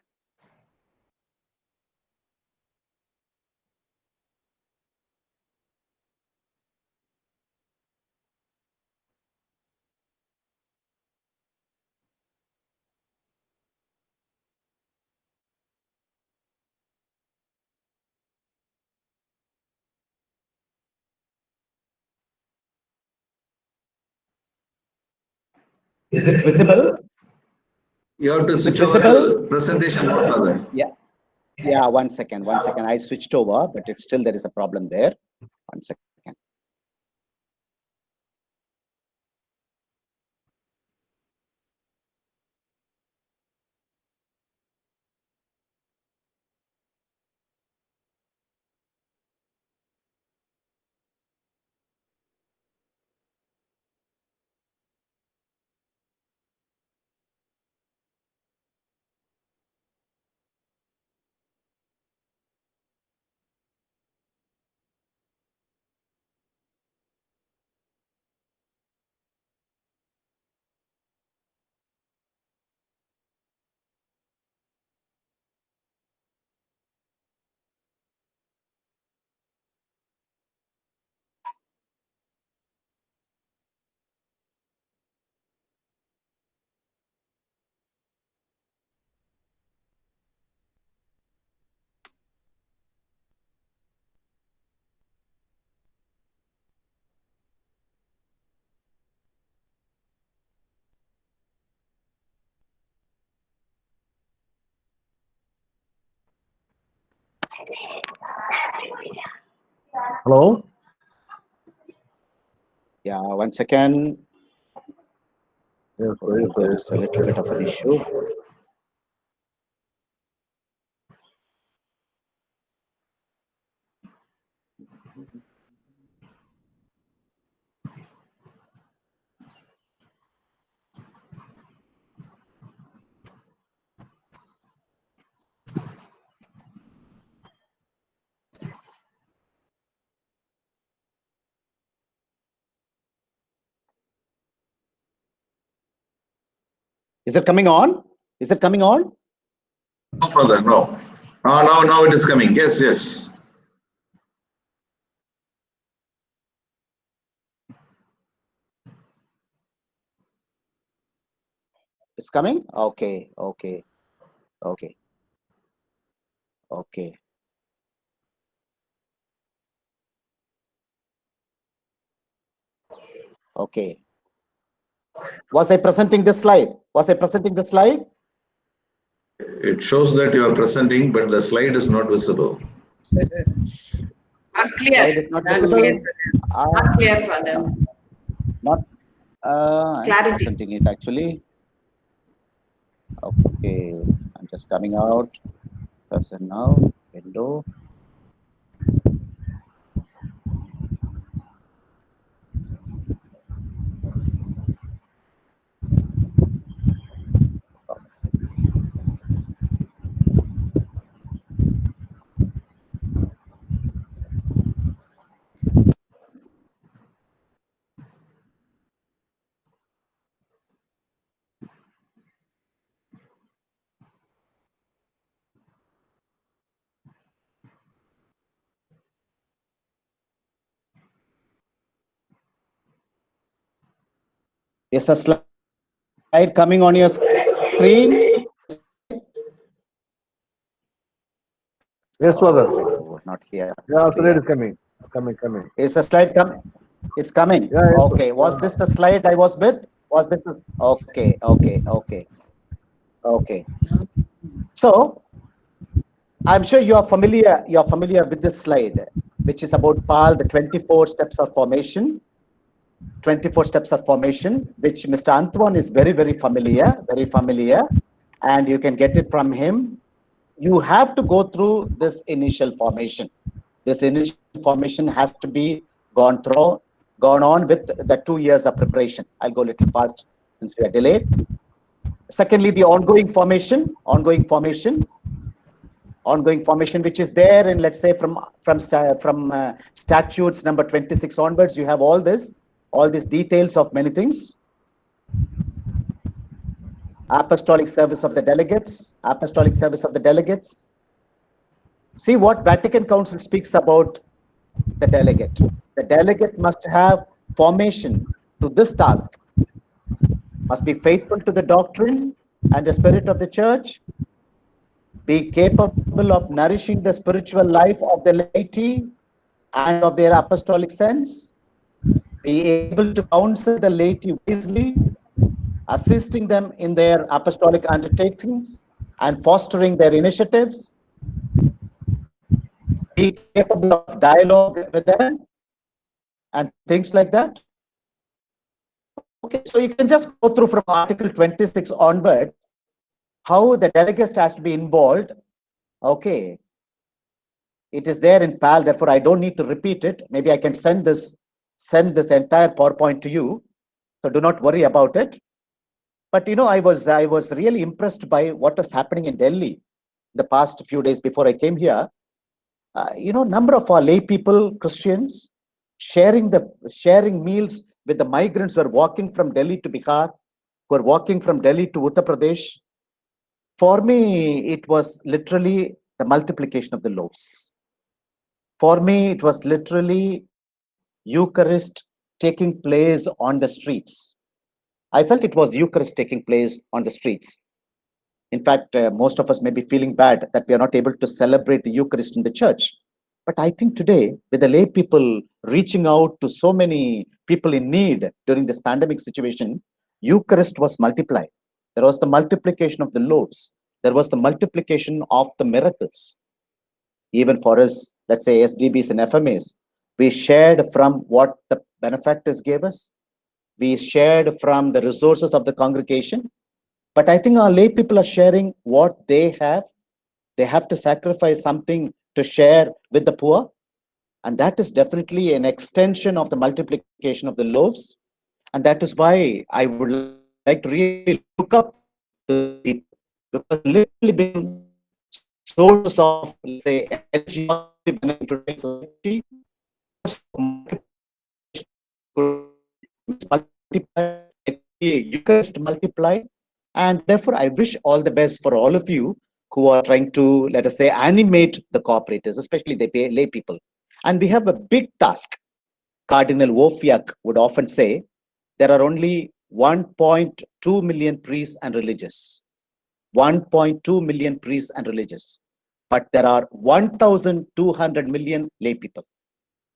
Is it visible? You have to switch over to presentation, Father. Yeah. One second. I switched over, but it's still there is a problem there. 1 second. Hello? Yeah. 1 second. Yes, There is a little bit of an issue. Is it coming on? Is it coming on? No, Father, no. Now it is coming. Yes, yes. It's coming? Okay, okay, okay, okay. Okay. Was I presenting this slide? Was I presenting the slide? It shows that you are presenting, but the slide is not visible. Not clear. Slide is not Not visible. clear. Not clear, Father. Not. I'm Clarity. presenting it actually. Okay, I'm just coming out. Present now. Window. Is a slide coming on your screen? Yes, Father. Oh, not here. Yeah, slide is coming. Coming. Is the slide coming? It's coming. Yeah, yes, Okay. Was this the slide I was with? Was this the... Okay, okay, okay. Okay. So I'm sure you are familiar with this slide, which is about PAL, the 24 steps of formation. 24 steps of formation, which Mr. Antoine is very familiar, and you can get it from him. You have to go through this initial formation. This initial formation has to be gone on with the 2 years of preparation. I'll go a little fast since we are delayed. Secondly, the ongoing formation, which is there in, let's say, from statutes number 26 onwards. You have all these details of many things. Apostolic service of the delegates. See what Vatican Council speaks about the delegate. The delegate must have formation to this task. Must be faithful to the doctrine and the spirit of the church. Be capable of nourishing the spiritual life of the laity and of their apostolic sense. Be able to counsel the laity wisely, assisting them in their apostolic undertakings and fostering their initiatives. Be capable of dialogue with them and things like that. Okay, so you can just go through from Article 26 onward how the delegate has to be involved. Okay, it is there in PAL, therefore I don't need to repeat it. Maybe I can send this entire PowerPoint to you, so do not worry about it. But I was really impressed by what was happening in Delhi the past few days before I came here. Number of our lay people, Christians, sharing meals with the migrants who are walking from Delhi to Bihar, who are walking from Delhi to Uttar Pradesh. For me, it was literally the multiplication of the loaves. For me, it was literally Eucharist taking place on the streets. I felt it was Eucharist taking place on the streets. In fact, most of us may be feeling bad that we are not able to celebrate the Eucharist in the church. But I think today, with the lay people reaching out to so many people in need during this pandemic situation, Eucharist was multiplied. There was the multiplication of the loaves. There was the multiplication of the miracles. Even for us, let's say SDBs and FMAs, we shared from what the benefactors gave us. We shared from the resources of the congregation. But I think our lay people are sharing what they have. They have to sacrifice something to share with the poor. And that is definitely an extension of the multiplication of the loaves. And that is why I would like to really look up to people, because literally being source of, let's say, energy in today's society, Eucharist multiply, And therefore, I wish all the best for all of you who are trying to, let us say, animate the cooperators, especially the lay people. And we have a big task. Cardinal Wojciech would often say, there are only 1.2 million priests and religious. 1.2 million priests and religious. But there are 1,200 million lay people.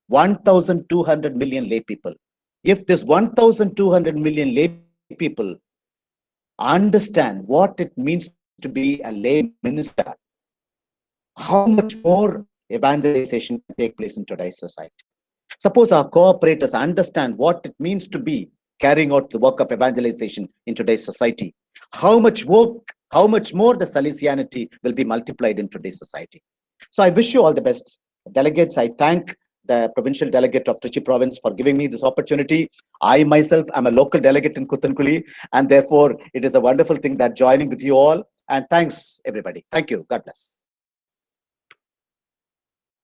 1,200 million lay people. If this 1,200 million lay people understand what it means to be a lay minister, how much more evangelization can take place in today's society? Suppose our cooperators understand what it means to be carrying out the work of evangelization in today's society. How much more the Salesianity will be multiplied in today's society. So I wish you all the best. Delegates, I thank the provincial delegate of Trichy province for giving me this opportunity. I myself am a local delegate in Kuthunkuli, and therefore it is a wonderful thing that joining with you all. And thanks everybody. Thank you. God bless.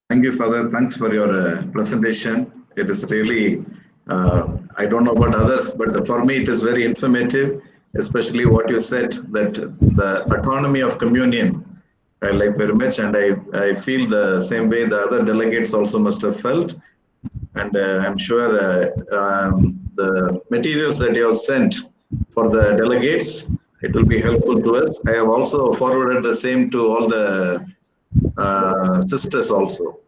Thank you, Father. Thanks for your presentation. It is really, I don't know about others, but for me it is very informative, especially what you said, that the autonomy of communion, I like very much, and I feel the same way the other delegates also must have felt. And I'm sure the materials that you have sent for the delegates, it will be helpful to us. I have also forwarded the same to all the sisters also.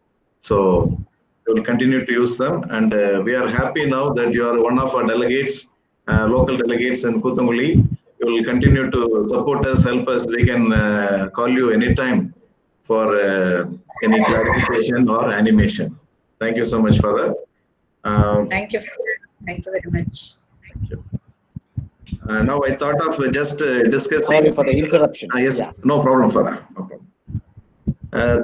So we will continue to use them, and we are happy now that you are one of our delegates, local delegates in Kuthunkuli. You will continue to support us, help us. We can call you anytime for any clarification or animation. Thank you so much, Father. Thank you, Father. Thank you very much. Thank you. Now I thought of just discussing. Sorry for the interruptions. Yes, Yeah. no problem, Father. No problem.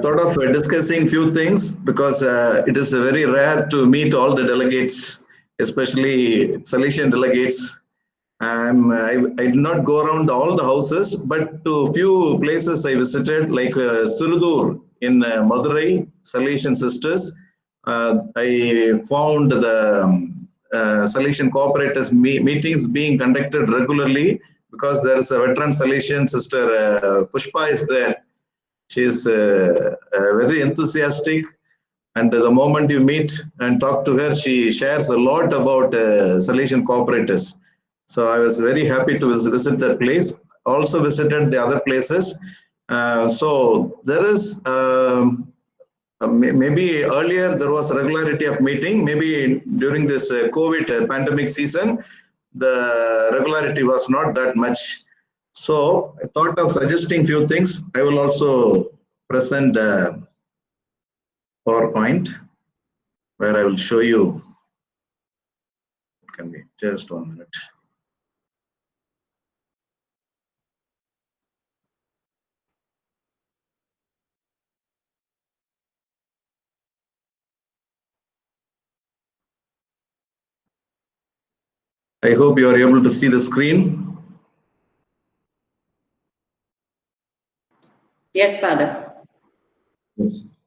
Thought of discussing few things, because it is very rare to meet all the delegates, especially Salesian delegates. I did not go around all the houses, but to few places I visited, like Surudur in Madurai, Salesian sisters. I found the Salesian cooperators meetings being conducted regularly, because there is a veteran Salesian sister, Pushpa is there. She is very enthusiastic, and the moment you meet and talk to her, she shares a lot about Salesian cooperators. So I was very happy to visit that place. Also visited the other places. So there is maybe earlier there was regularity of meeting. Maybe during this COVID pandemic season, the regularity was not that much. So I thought of suggesting few things. I will also present PowerPoint where I will show you. It can be just 1 minute. I hope you are able to see the screen. Yes, Father. Yes.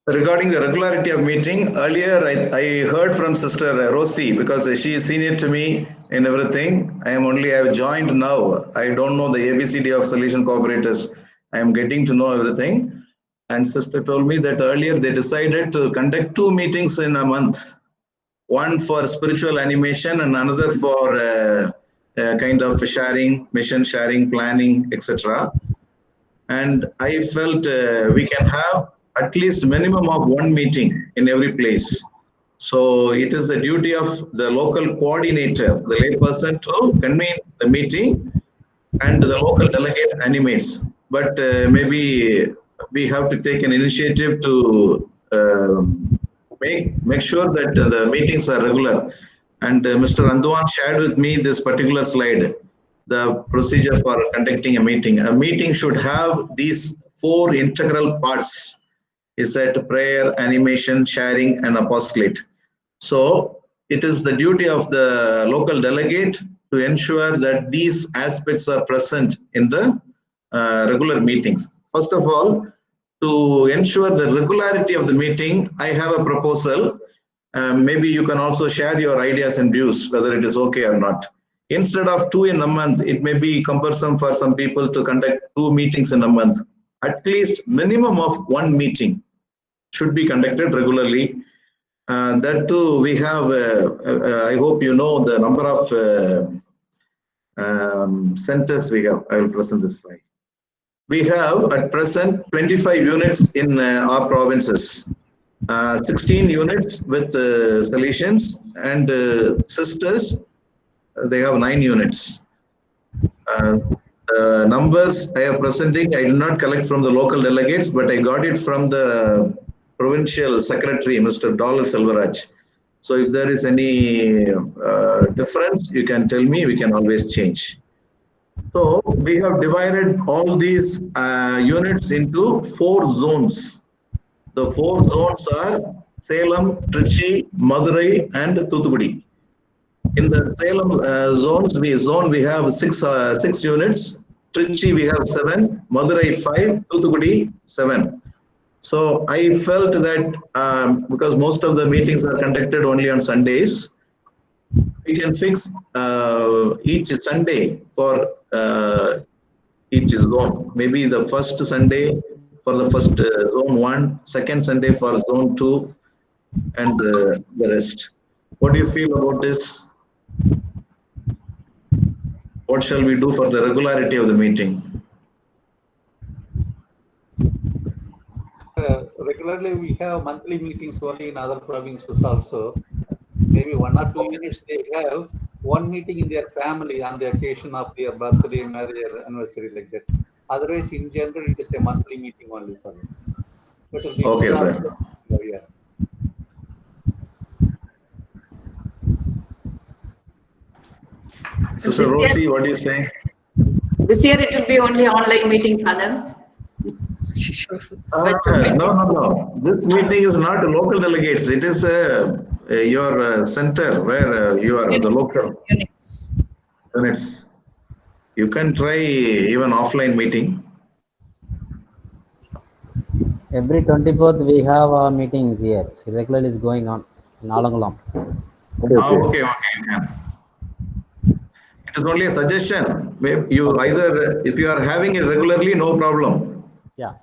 Regarding the regularity of meeting, earlier I heard from Sister Rosie, because she is senior to me in everything. I have joined now. I don't know the ABCD of Salesian cooperators. I am getting to know everything. And Sister told me that earlier they decided to conduct 2 meetings in a month. One for spiritual animation and another for kind of sharing, mission sharing, planning, etc. And I felt we can have at least minimum of 1 meeting in every place. So it is the duty of the local coordinator, the layperson, to convene the meeting, and the local delegate animates. But maybe we have to take an initiative to make sure that the meetings are regular. And Mr. Anduan shared with me this particular slide, the procedure for conducting a meeting. A meeting should have these 4 integral parts. He said prayer, animation, sharing, and apostolate. So it is the duty of the local delegate to ensure that these aspects are present in the regular meetings. First of all, to ensure the regularity of the meeting, I have a proposal. Maybe you can also share your ideas and views, whether it is okay or not. Instead of 2 in a month, it may be cumbersome for some people to conduct 2 meetings in a month. At least minimum of 1 meeting should be conducted regularly. That too, we have, I hope you know the number of centers we have. I will present this slide. We have at present 25 units in our provinces, 16 units with Salesians, and sisters, they have 9 units. Numbers I am presenting, I did not collect from the local delegates, but I got it from the provincial secretary, Mr. Dollar Selvaraj. So if there is any difference, you can tell me, we can always change. So we have divided all these units into 4 zones. The 4 zones are Salem, Trichy, Madurai, and Thoothukudi. In the Salem we have 6 units. Trichy we have 7, Madurai 5, Thoothukudi 7. So I felt that because most of the meetings are conducted only on Sundays, we can fix each Sunday for each zone. Maybe the first Sunday for the first zone 1, second Sunday for zone 2, and the rest. What do you feel about this? What shall we do for the regularity of the meeting? Regularly, we have monthly meetings only in other provinces also. Maybe 1 or 2 units they have 1 meeting in their family on the occasion of their birthday, marriage, anniversary, like that. Otherwise, in general, it is a monthly meeting only for them. Okay, sir. Yeah. Sister Rosie, what do you say? This year it will be only online meeting, Father. No. This meeting is not local delegates. It is your center where you are the local Units. units. You can try even offline meeting. Every 24th we have our meetings here. So regularly is going on in Alangulam. Okay. Yeah. It is only a suggestion. Maybe you either, if you are having it regularly, no problem. Yeah.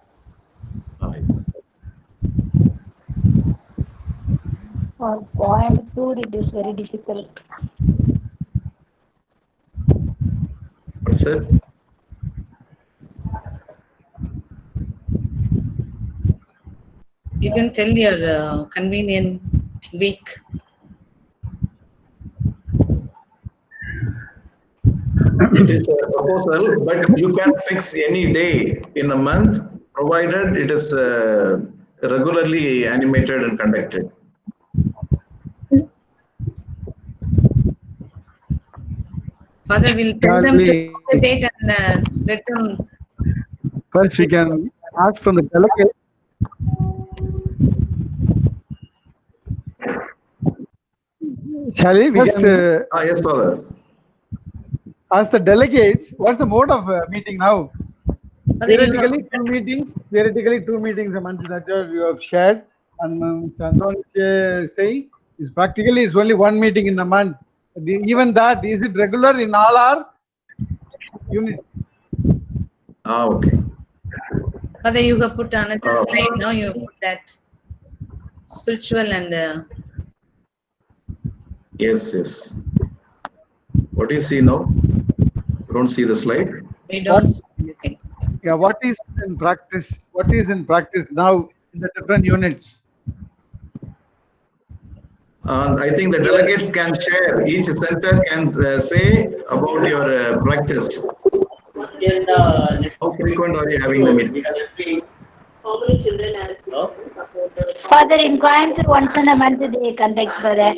For Coimbatore, it is very difficult. What's it? You can tell your convenient week. It is a proposal, but you can fix any day in a month, provided it is regularly animated and conducted. Father, we'll tell them to pick the date and let them. First, we can ask from the delegate. Shall we? Yes, Father. Ask the delegates, what's the mode of meeting now? Father, Theoretically, 2 meetings a month that you have shared. And Santon say is practically it's only 1 meeting in the month. Even that, is it regular in all our units? Okay. Father, you have put another slide now. You have put that spiritual and. Yes. What do you see now? You don't see the slide? We don't see anything. Yeah, what is in practice? What is in practice now in the different units? I think the delegates can share. Each center can say about your practice. How frequent are you having the meeting? Father, in Coimbatore, once in a month they conduct, Father.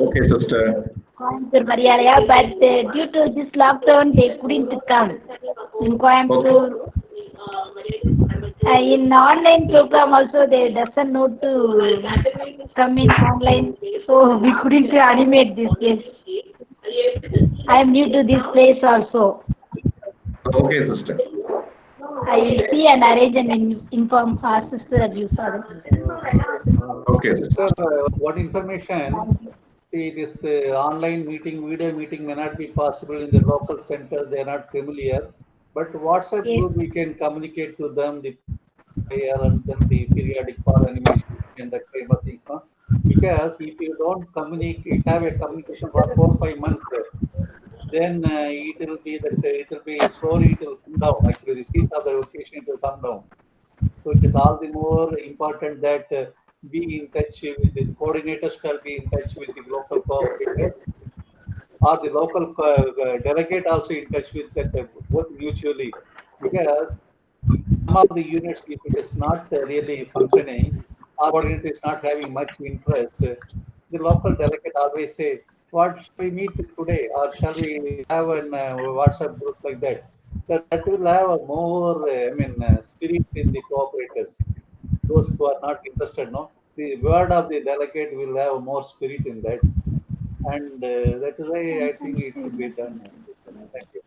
Okay, sister. Coimbatore, Marialaya, but due to this lockdown, they couldn't come in Coimbatore. In online program also, they doesn't know to come in online, so we couldn't animate this place. I am new to this place also. Okay, sister. I will see and arrange and inform our sister of you, Father. Okay. So, what information See, this online meeting, video meeting may not be possible in the local center. They are not familiar. But WhatsApp Yes. group, we can communicate to them the prayer and then the periodic call animation and that kind of things. No? Because if you don't communicate, have a communication for 4 or 5 months, then it will be that it will be slowly it will come down. Actually, the seat of the vocation it will come down. So it is all the more important that be in touch with the coordinators, shall be in touch with the local cooperators, or the local delegate also in touch with that both mutually. Because some of the units, if it is not really functioning, or coordinator is not having much interest, the local delegate always say, what shall we meet today, or shall we have a WhatsApp group like that? That will have a more, spirit in the cooperators. Those who are not interested, no, the word of the delegate will have more spirit in that, and that is why I think it should be done. Thank you.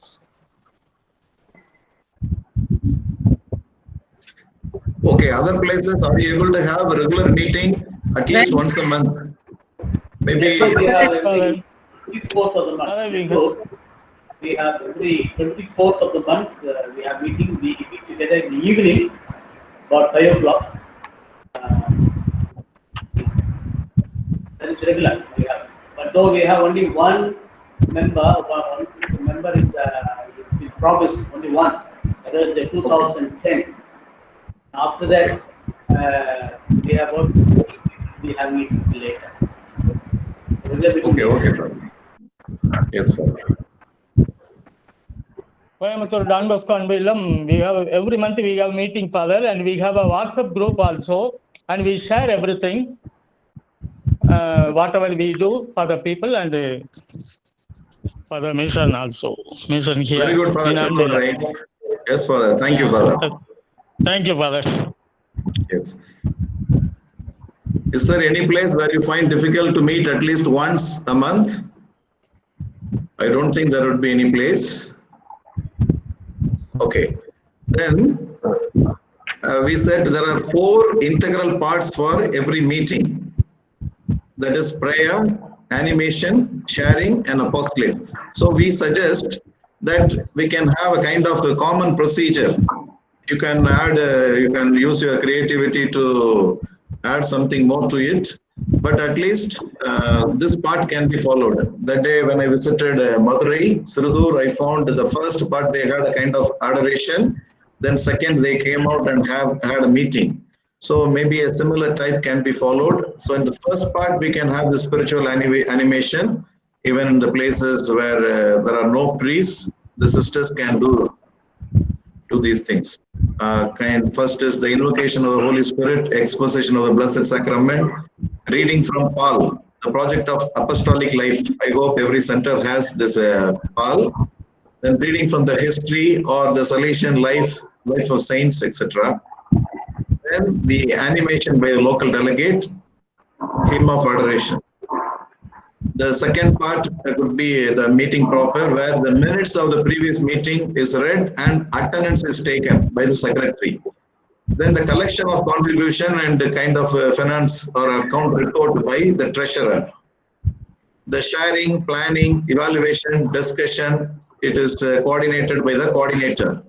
Okay, other places, are you able to have a regular meeting at least once a month? Maybe. We have every 24th of the month. We have every 24th of the month, we have meeting. We meet together in the evening, about 5 o'clock. That is regular. We have. But though we have only one member, one member is in progress, only one. That is the 2010. After that, we have meeting later. Okay, sir. Yes, sir. Coimbatore Don Bosco and Villam, we have every month we have meeting, Father, and we have a WhatsApp group also, and we share everything, whatever we do for the people and for the mission also. Mission here. Very good, Father. Yes, Father. Thank you, Father. Thank you, Father. Yes. Is there any place where you find difficult to meet at least once a month? I don't think there would be any place. Okay. Then we said there are 4 integral parts for every meeting. That is prayer, animation, sharing, and apostolate. So we suggest that we can have a kind of a common procedure. You can add, you can use your creativity to add something more to it, but at least this part can be followed. That day when I visited Madurai, Sirudur, I found the first part they had a kind of adoration, then second they came out and had a meeting. So maybe a similar type can be followed. So in the first part we can have the spiritual animation, even in the places where there are no priests, the sisters can do these things. First is the invocation of the Holy Spirit, exposition of the Blessed Sacrament, reading from Paul, the project of apostolic life. I hope every center has this Paul. Then reading from the history or the Salesian life of saints, etc. Then the animation by the local delegate, hymn of adoration. The second part could be the meeting proper, where the minutes of the previous meeting is read and attendance is taken by the secretary. Then the collection of contribution and the kind of finance or account report by the treasurer. The sharing, planning, evaluation, discussion, it is coordinated by the coordinator.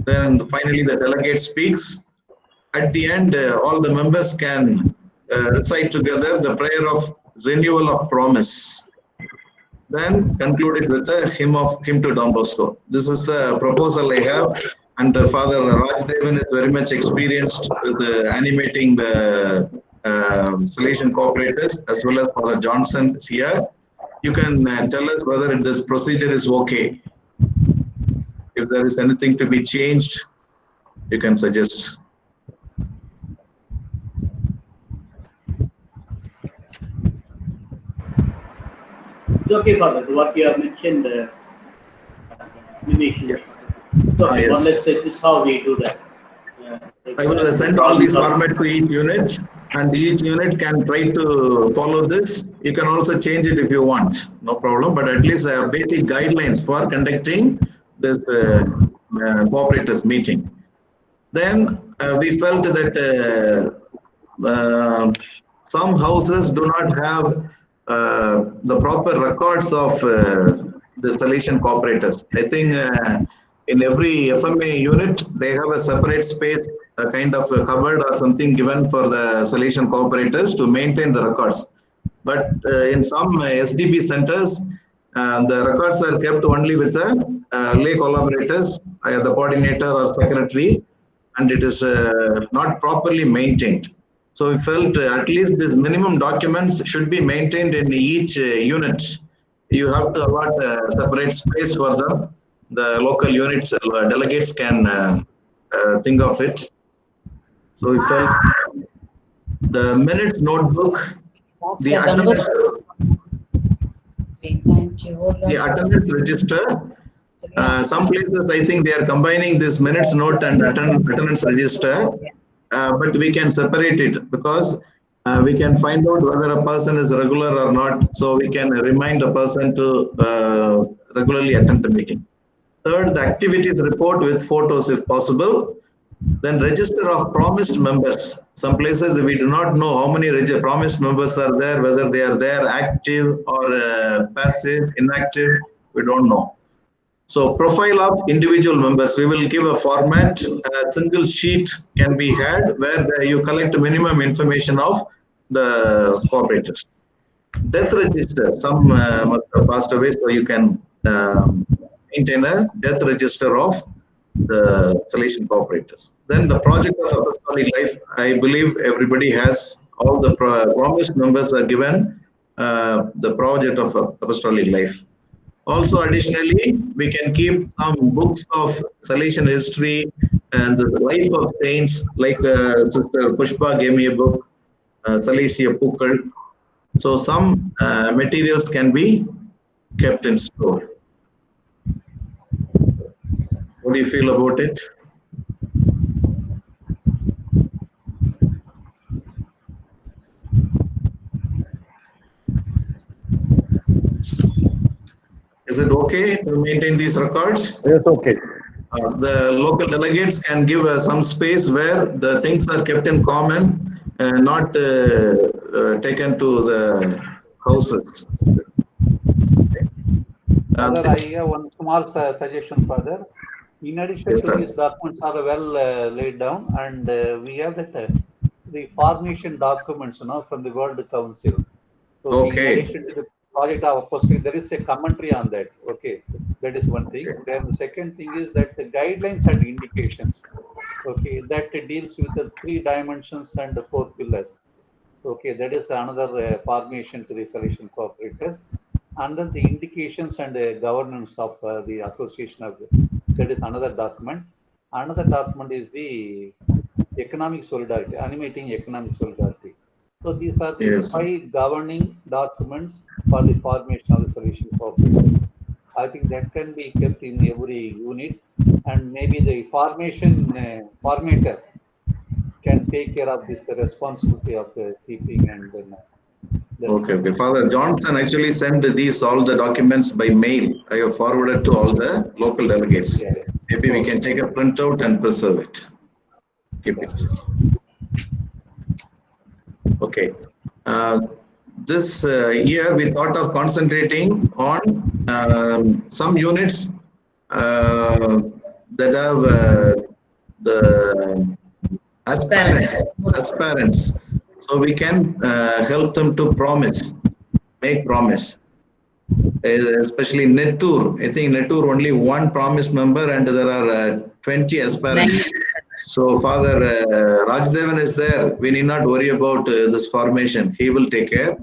Then finally the delegate speaks. At the end, all the members can recite together the prayer of renewal of promise. Then concluded with a hymn to Don Bosco. This is the proposal I have, and Father Rajdevan is very much experienced with animating the Salesian cooperators, as well as Father Johnson is here. You can tell us whether this procedure is okay. If there is anything to be changed, you can suggest. It's okay, Father. What you have mentioned, animation. Yeah. Okay, Yes. Let's say this is how we do that. I will send all these format to each unit, and each unit can try to follow this. You can also change it if you want, no problem, but at least basic guidelines for conducting this cooperators meeting. Then we felt that some houses do not have the proper records of the salation cooperators. I think in every FMA unit, they have a separate space, a kind of a cupboard or something given for the salation cooperators to maintain the records. But in some SDB centers, the records are kept only with the lay collaborators, the coordinator or secretary, and it is not properly maintained. So we felt at least these minimum documents should be maintained in each unit. You have to allot a separate space for them. The local units, delegates can think of it. So we felt the minutes notebook, the attendance, the attendance register. Some places I think they are combining this minutes note and attendance register. But we can separate it because we can find out whether a person is regular or not. So we can remind a person to regularly attend the meeting. Third, the activities report with photos if possible. Then register of promised members. Some places we do not know how many promised members are there, whether they are there active or passive, inactive, we don't know. So profile of individual members, we will give a format, a single sheet can be had where you collect minimum information of the cooperators. Death register, some must have passed away, so you can maintain a death register of the salation cooperators. Then the project of Apostolic Life, I believe everybody has, all the promised members are given the project of Apostolic Life. Also, additionally, we can keep some books of salation history and the life of saints, like Sister Pushpa gave me a book, Salacia Pukal. So some materials can be kept in store. What do you feel about it? Is it okay to maintain these records? Yes, okay. The local delegates can give some space where the things are kept in common, not taken to the houses. Father, I have one small suggestion, Father. In addition to these documents are well laid down, and we have that the formation documents, from the World Council. So in addition to the project of Apostolic, there is a commentary on that. Okay, that is one thing. Then the second thing is that the guidelines and indications. Okay, that deals with the 3 dimensions and the 4 pillars. Okay, that is another formation to the salation cooperators. And then the indications and the governance of the association of that is another document. Another document is the economic solidarity, animating economic solidarity. So these are the 5 governing documents for the formation of the salation cooperators. I think that can be kept in every unit, and maybe the formation formatter can take care of this responsibility of keeping and then. Okay. Father Johnson actually sent all the documents by mail. I have forwarded to all the local delegates. Yeah. Maybe we can take a printout and preserve it. Keep it. Okay. This year we thought of concentrating on some units that have the aspirants. So we can help them to make promise. Especially Nettur. I think Nettur only 1 promised member and there are 20 aspirants. So Father Rajdevan is there. We need not worry about this formation. He will take care.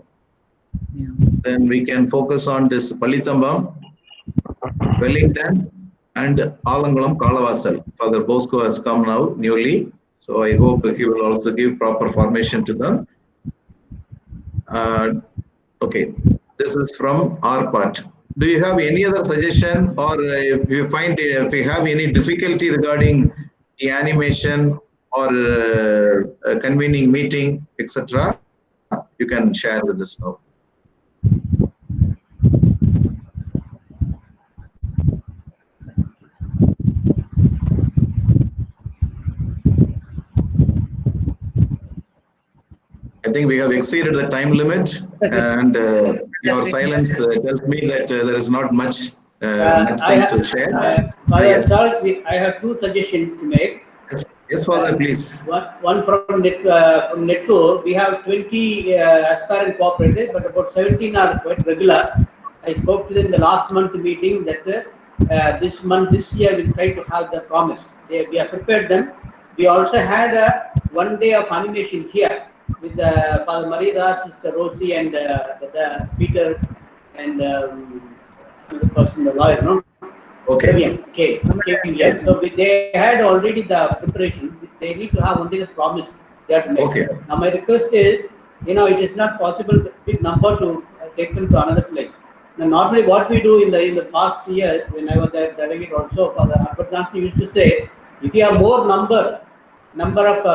Yeah. Then we can focus on this Palitambam, Wellington, and Alangulam Kalavasal. Father Bosco has come now newly. So I hope he will also give proper formation to them. Okay, this is from our part. Do you have any other suggestion, or if you have any difficulty regarding the animation or convening meeting, etc., you can share with us now. I think we have exceeded the time limit, and your silence tells me that there is not much thing to share. Father Yes. Charles, I have two suggestions to make. Yes, Father, please. One from Netco, we have 20 aspirant cooperators, but about 17 are quite regular. I spoke to them in the last month meeting that this year we'll try to have the promise. We have prepared them. We also had 1 day of animation here with Father Maridas, Sister Rosie, and Peter, and another person, the lawyer, no? Okay. Came here. So they had already the preparation. They need to have only the promise they have to make. Okay. Now my request is, it is not possible big number to take them to another place. Now normally what we do in the past years, when I was a delegate also, Father Albert Johnson used to say, if you have more number of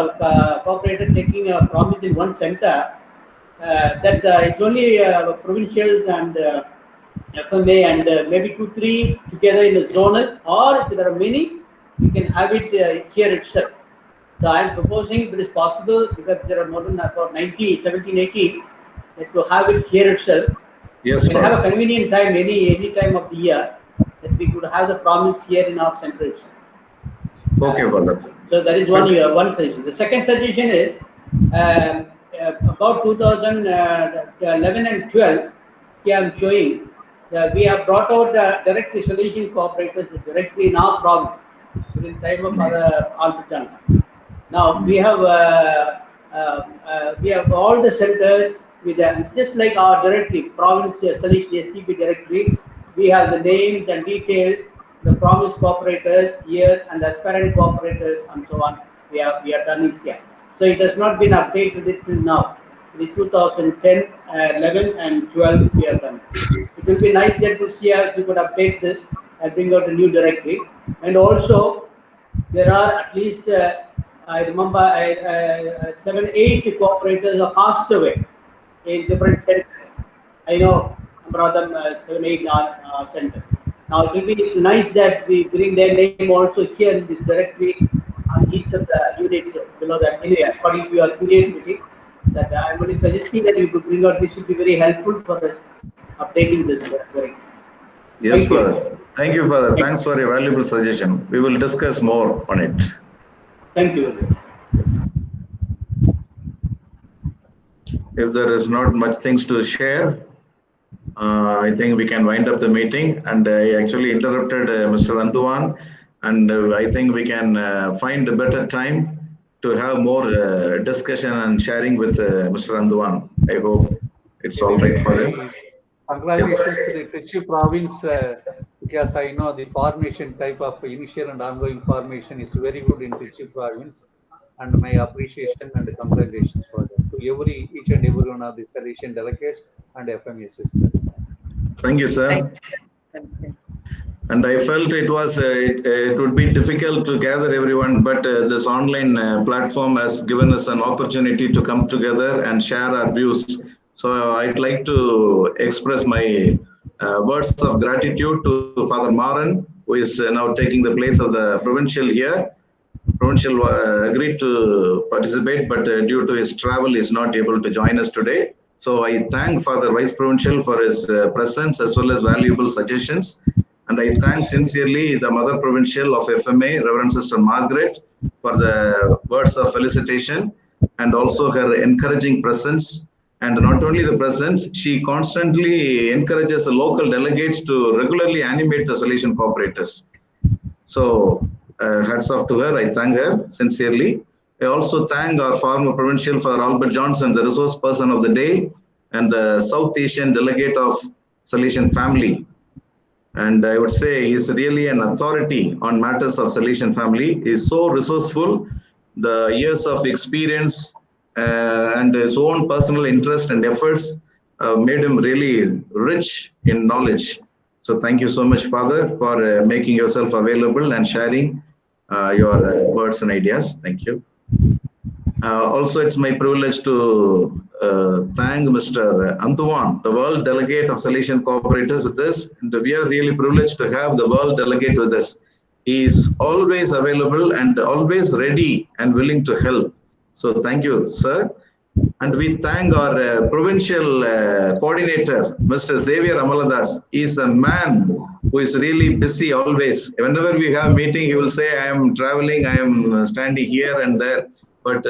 cooperators taking a promise in one center, that it's only provincials and FMA and maybe 2-3 together in the zonal, or if there are many, you can have it here itself. So I am proposing, if it is possible, because there are more than about 90, 17, 80, that to have it here itself. Yes, we can have a convenient time, any time of the year, that we could have the promise here in our center itself. Okay, Father. So that is one suggestion. The second suggestion is about 2011 and 12. Here I am showing that we have brought out direct solution cooperators directly in our province within time of Father Albert Johnson. Now we have all the centers with just like our directory, province solution STP directory. We have the names and details, the province cooperators, years, and the aspirant cooperators, and so on. We have done this here. So it has not been updated till now. In 2010, 11, and 12, we have done. It will be nice that this year we could update this and bring out a new directory. And also, there are at least, I remember, 7-8 cooperators have passed away in different centers. I know about 7-8 centers. Now, it will be nice that we bring their name also here in this directory on each of the units below that. Anyway, according to your creativity, that I am only suggesting that you could bring out. This would be very helpful for us updating this directory. Yes, Father. Thank you, Father. Thanks for your valuable suggestion. We will discuss more on it. Thank you. If there is not much things to share, I think we can wind up the meeting. And I actually interrupted Mr. Anduan, and I think we can find a better time to have more discussion and sharing with Mr. Anduan. I hope it's all right for him. Congratulations to the Trichy province, because I know the formation type of initial and ongoing formation is very good in Trichy province, and my appreciation and congratulations for that to each and every one of the selection delegates and FMA sisters. Thank you, sir. And I felt it would be difficult to gather everyone, but this online platform has given us an opportunity to come together and share our views. So I'd like to express my words of gratitude to Father Maran, who is now taking the place of the provincial here. Provincial agreed to participate, but due to his travel, is not able to join us today. So I thank Father Vice Provincial for his presence as well as valuable suggestions. And I thank sincerely the Mother Provincial of FMA, Reverend Sister Margaret, for the words of felicitation and also her encouraging presence. And not only the presence, she constantly encourages the local delegates to regularly animate the solution cooperators. So hats off to her. I thank her sincerely. I also thank our former provincial, Father Albert Johnson, the resource person of the day, and the South Asian delegate of Salesian family. And I would say he's really an authority on matters of Salesian family. He's so resourceful. The years of experience and his own personal interest and efforts made him really rich in knowledge. So thank you so much, Father, for making yourself available and sharing your words and ideas. Thank you. Also, it's my privilege to thank Mr. Antuan, the World Delegate of Salesian Cooperators, with us. And we are really privileged to have the World Delegate with us. He is always available and always ready and willing to help. So thank you, sir. And we thank our provincial coordinator, Mr. Xavier Amaladas. He is a man who is really busy always. Whenever we have meeting, he will say, I am traveling, I am standing here and there. But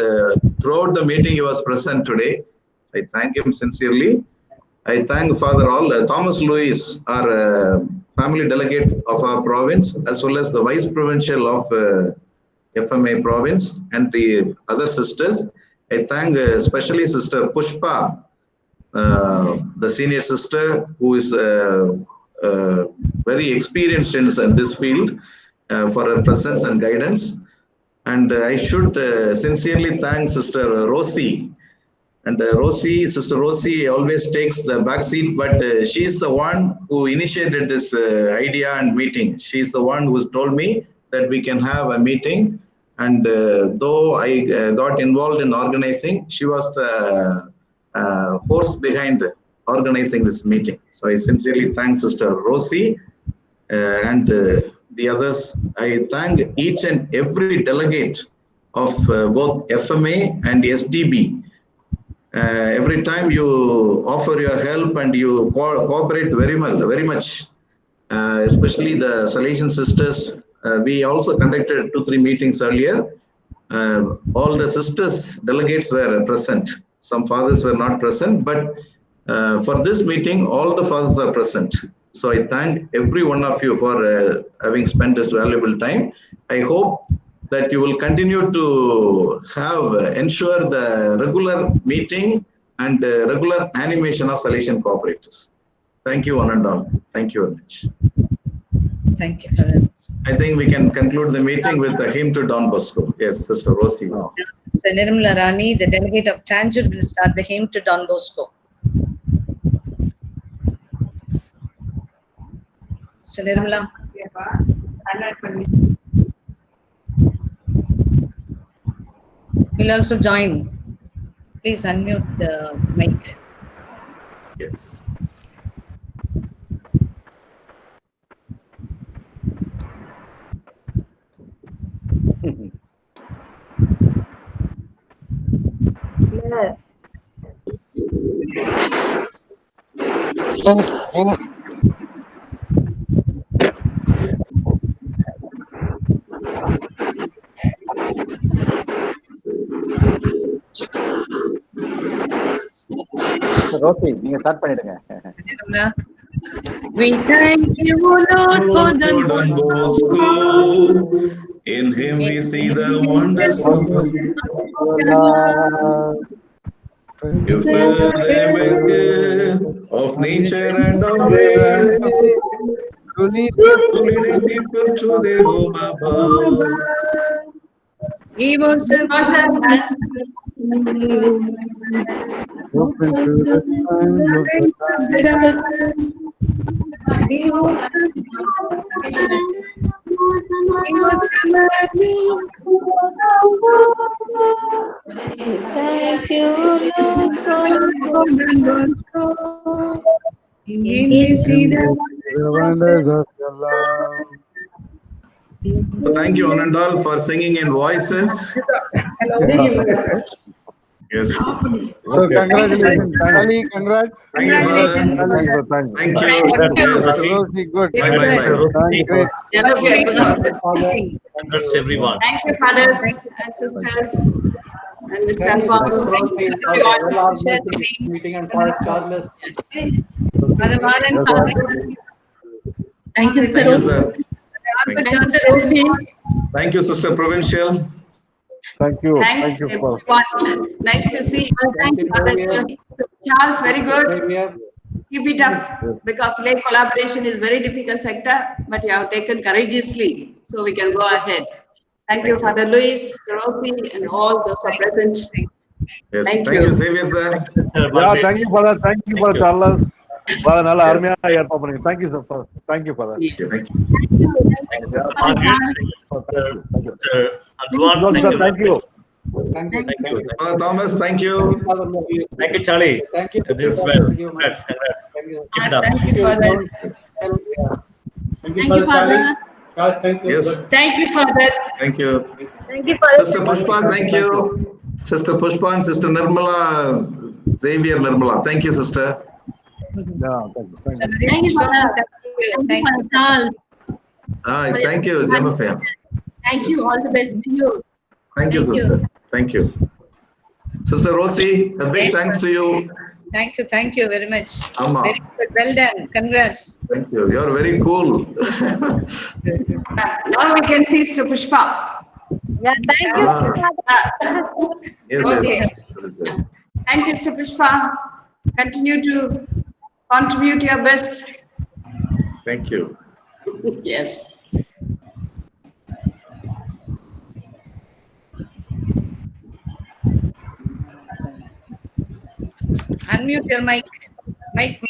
throughout the meeting, he was present today. I thank him sincerely. I thank Father Thomas Louis, our family delegate of our province, as well as the vice provincial of FMA province and the other sisters. I thank especially Sister Pushpa, the senior sister who is very experienced in this field for her presence and guidance. And I should sincerely thank Sister Rosie. And Sister Rosie always takes the back seat, but she is the one who initiated this idea and meeting. She is the one who told me that we can have a meeting. And though I got involved in organizing, she was the force behind organizing this meeting. So I sincerely thank Sister Rosie and the others. I thank each and every delegate of both FMA and SDB. Every time you offer your help and you cooperate very much, especially the Salesian sisters. We also conducted 2-3 meetings earlier. All the sisters delegates were present. Some fathers were not present, but for this meeting, all the fathers are present. So I thank every one of you for having spent this valuable time. I hope that you will continue to ensure the regular meeting and regular animation of Salesian cooperators. Thank you one and all. Thank you very much. Thank you, Father. I think we can conclude the meeting with a hymn to Don Bosco. Yes, Sister Rosie. Sister Nirmala Rani, the delegate of Tanjore, will start the hymn to Don Bosco. Sister Nirmala. Will also join. Please unmute the mic. Yes. Rosie நீங்க start பண்ணிடுங்க. We thank you, O Lord, for Don Bosco. In him we see the wonders of love. You fill them with gift of nature and of grace, leading people to their home above. He was a Thank you, Lord, for Don Bosco. In him we see the wonders of your love. So thank you, one and all, for singing in voices. Yes. So congratulations, Ali, congrats. Thank you, Father. Thank you. Yes. Rosie, good. Bye. Great. Congrats, everyone. Thank you, fathers and sisters. And Mr. Alphonse. Meeting and Father Charles. Father Maran. Thank you, Thank you, sir. Thank Thank you, Sister Provincial. Thank you. Thanks, Thank you for everyone. Nice to see you. Thank you, Father Charles. Very good. Keep it up, because lay collaboration is very difficult sector, but you have taken courageously, so we can go ahead. Thank you, Father Luis, Rosie, and all those are present. Yes. Thank Thank you. you, Xavier, sir. Yeah, thank you for that. Thank you for Charles. Well, நல்ல அருமையா ஏற்பாடு பண்ணுங்க. Thank you, sir. Thank you for that. Thank you. Sir Adwan, Thank you. Thank you. Father Thomas, thank you. Thank you, Charlie. Thank you. You did well. Congrats. Keep it up. Thank you, Father. Thank you, Father. Thank you. Yes. Thank you, Father. Thank you. Thank you, Father. Sister Pushpa, thank you. Sister Pushpa and Sister Nirmala, Xavier Nirmala. Thank you, sister. Yeah, thank you. Thank you. Thank you, Father. Thank you, Charles. Thank you, Jennifer. Thank you. All the best to you. Thank you, Thank you. sister. Thank you. Sister Rosie, a big Yes, thanks to you. Thank you very much. Amma. Very good. Well done. Congrats. Thank you. You're very cool. Now we can see Sister Pushpa. Yeah, thank you. Yes, Okay. yes. Thank you, Sister Pushpa. Continue to contribute your best. Thank you. Yes. Unmute your mic. Mic.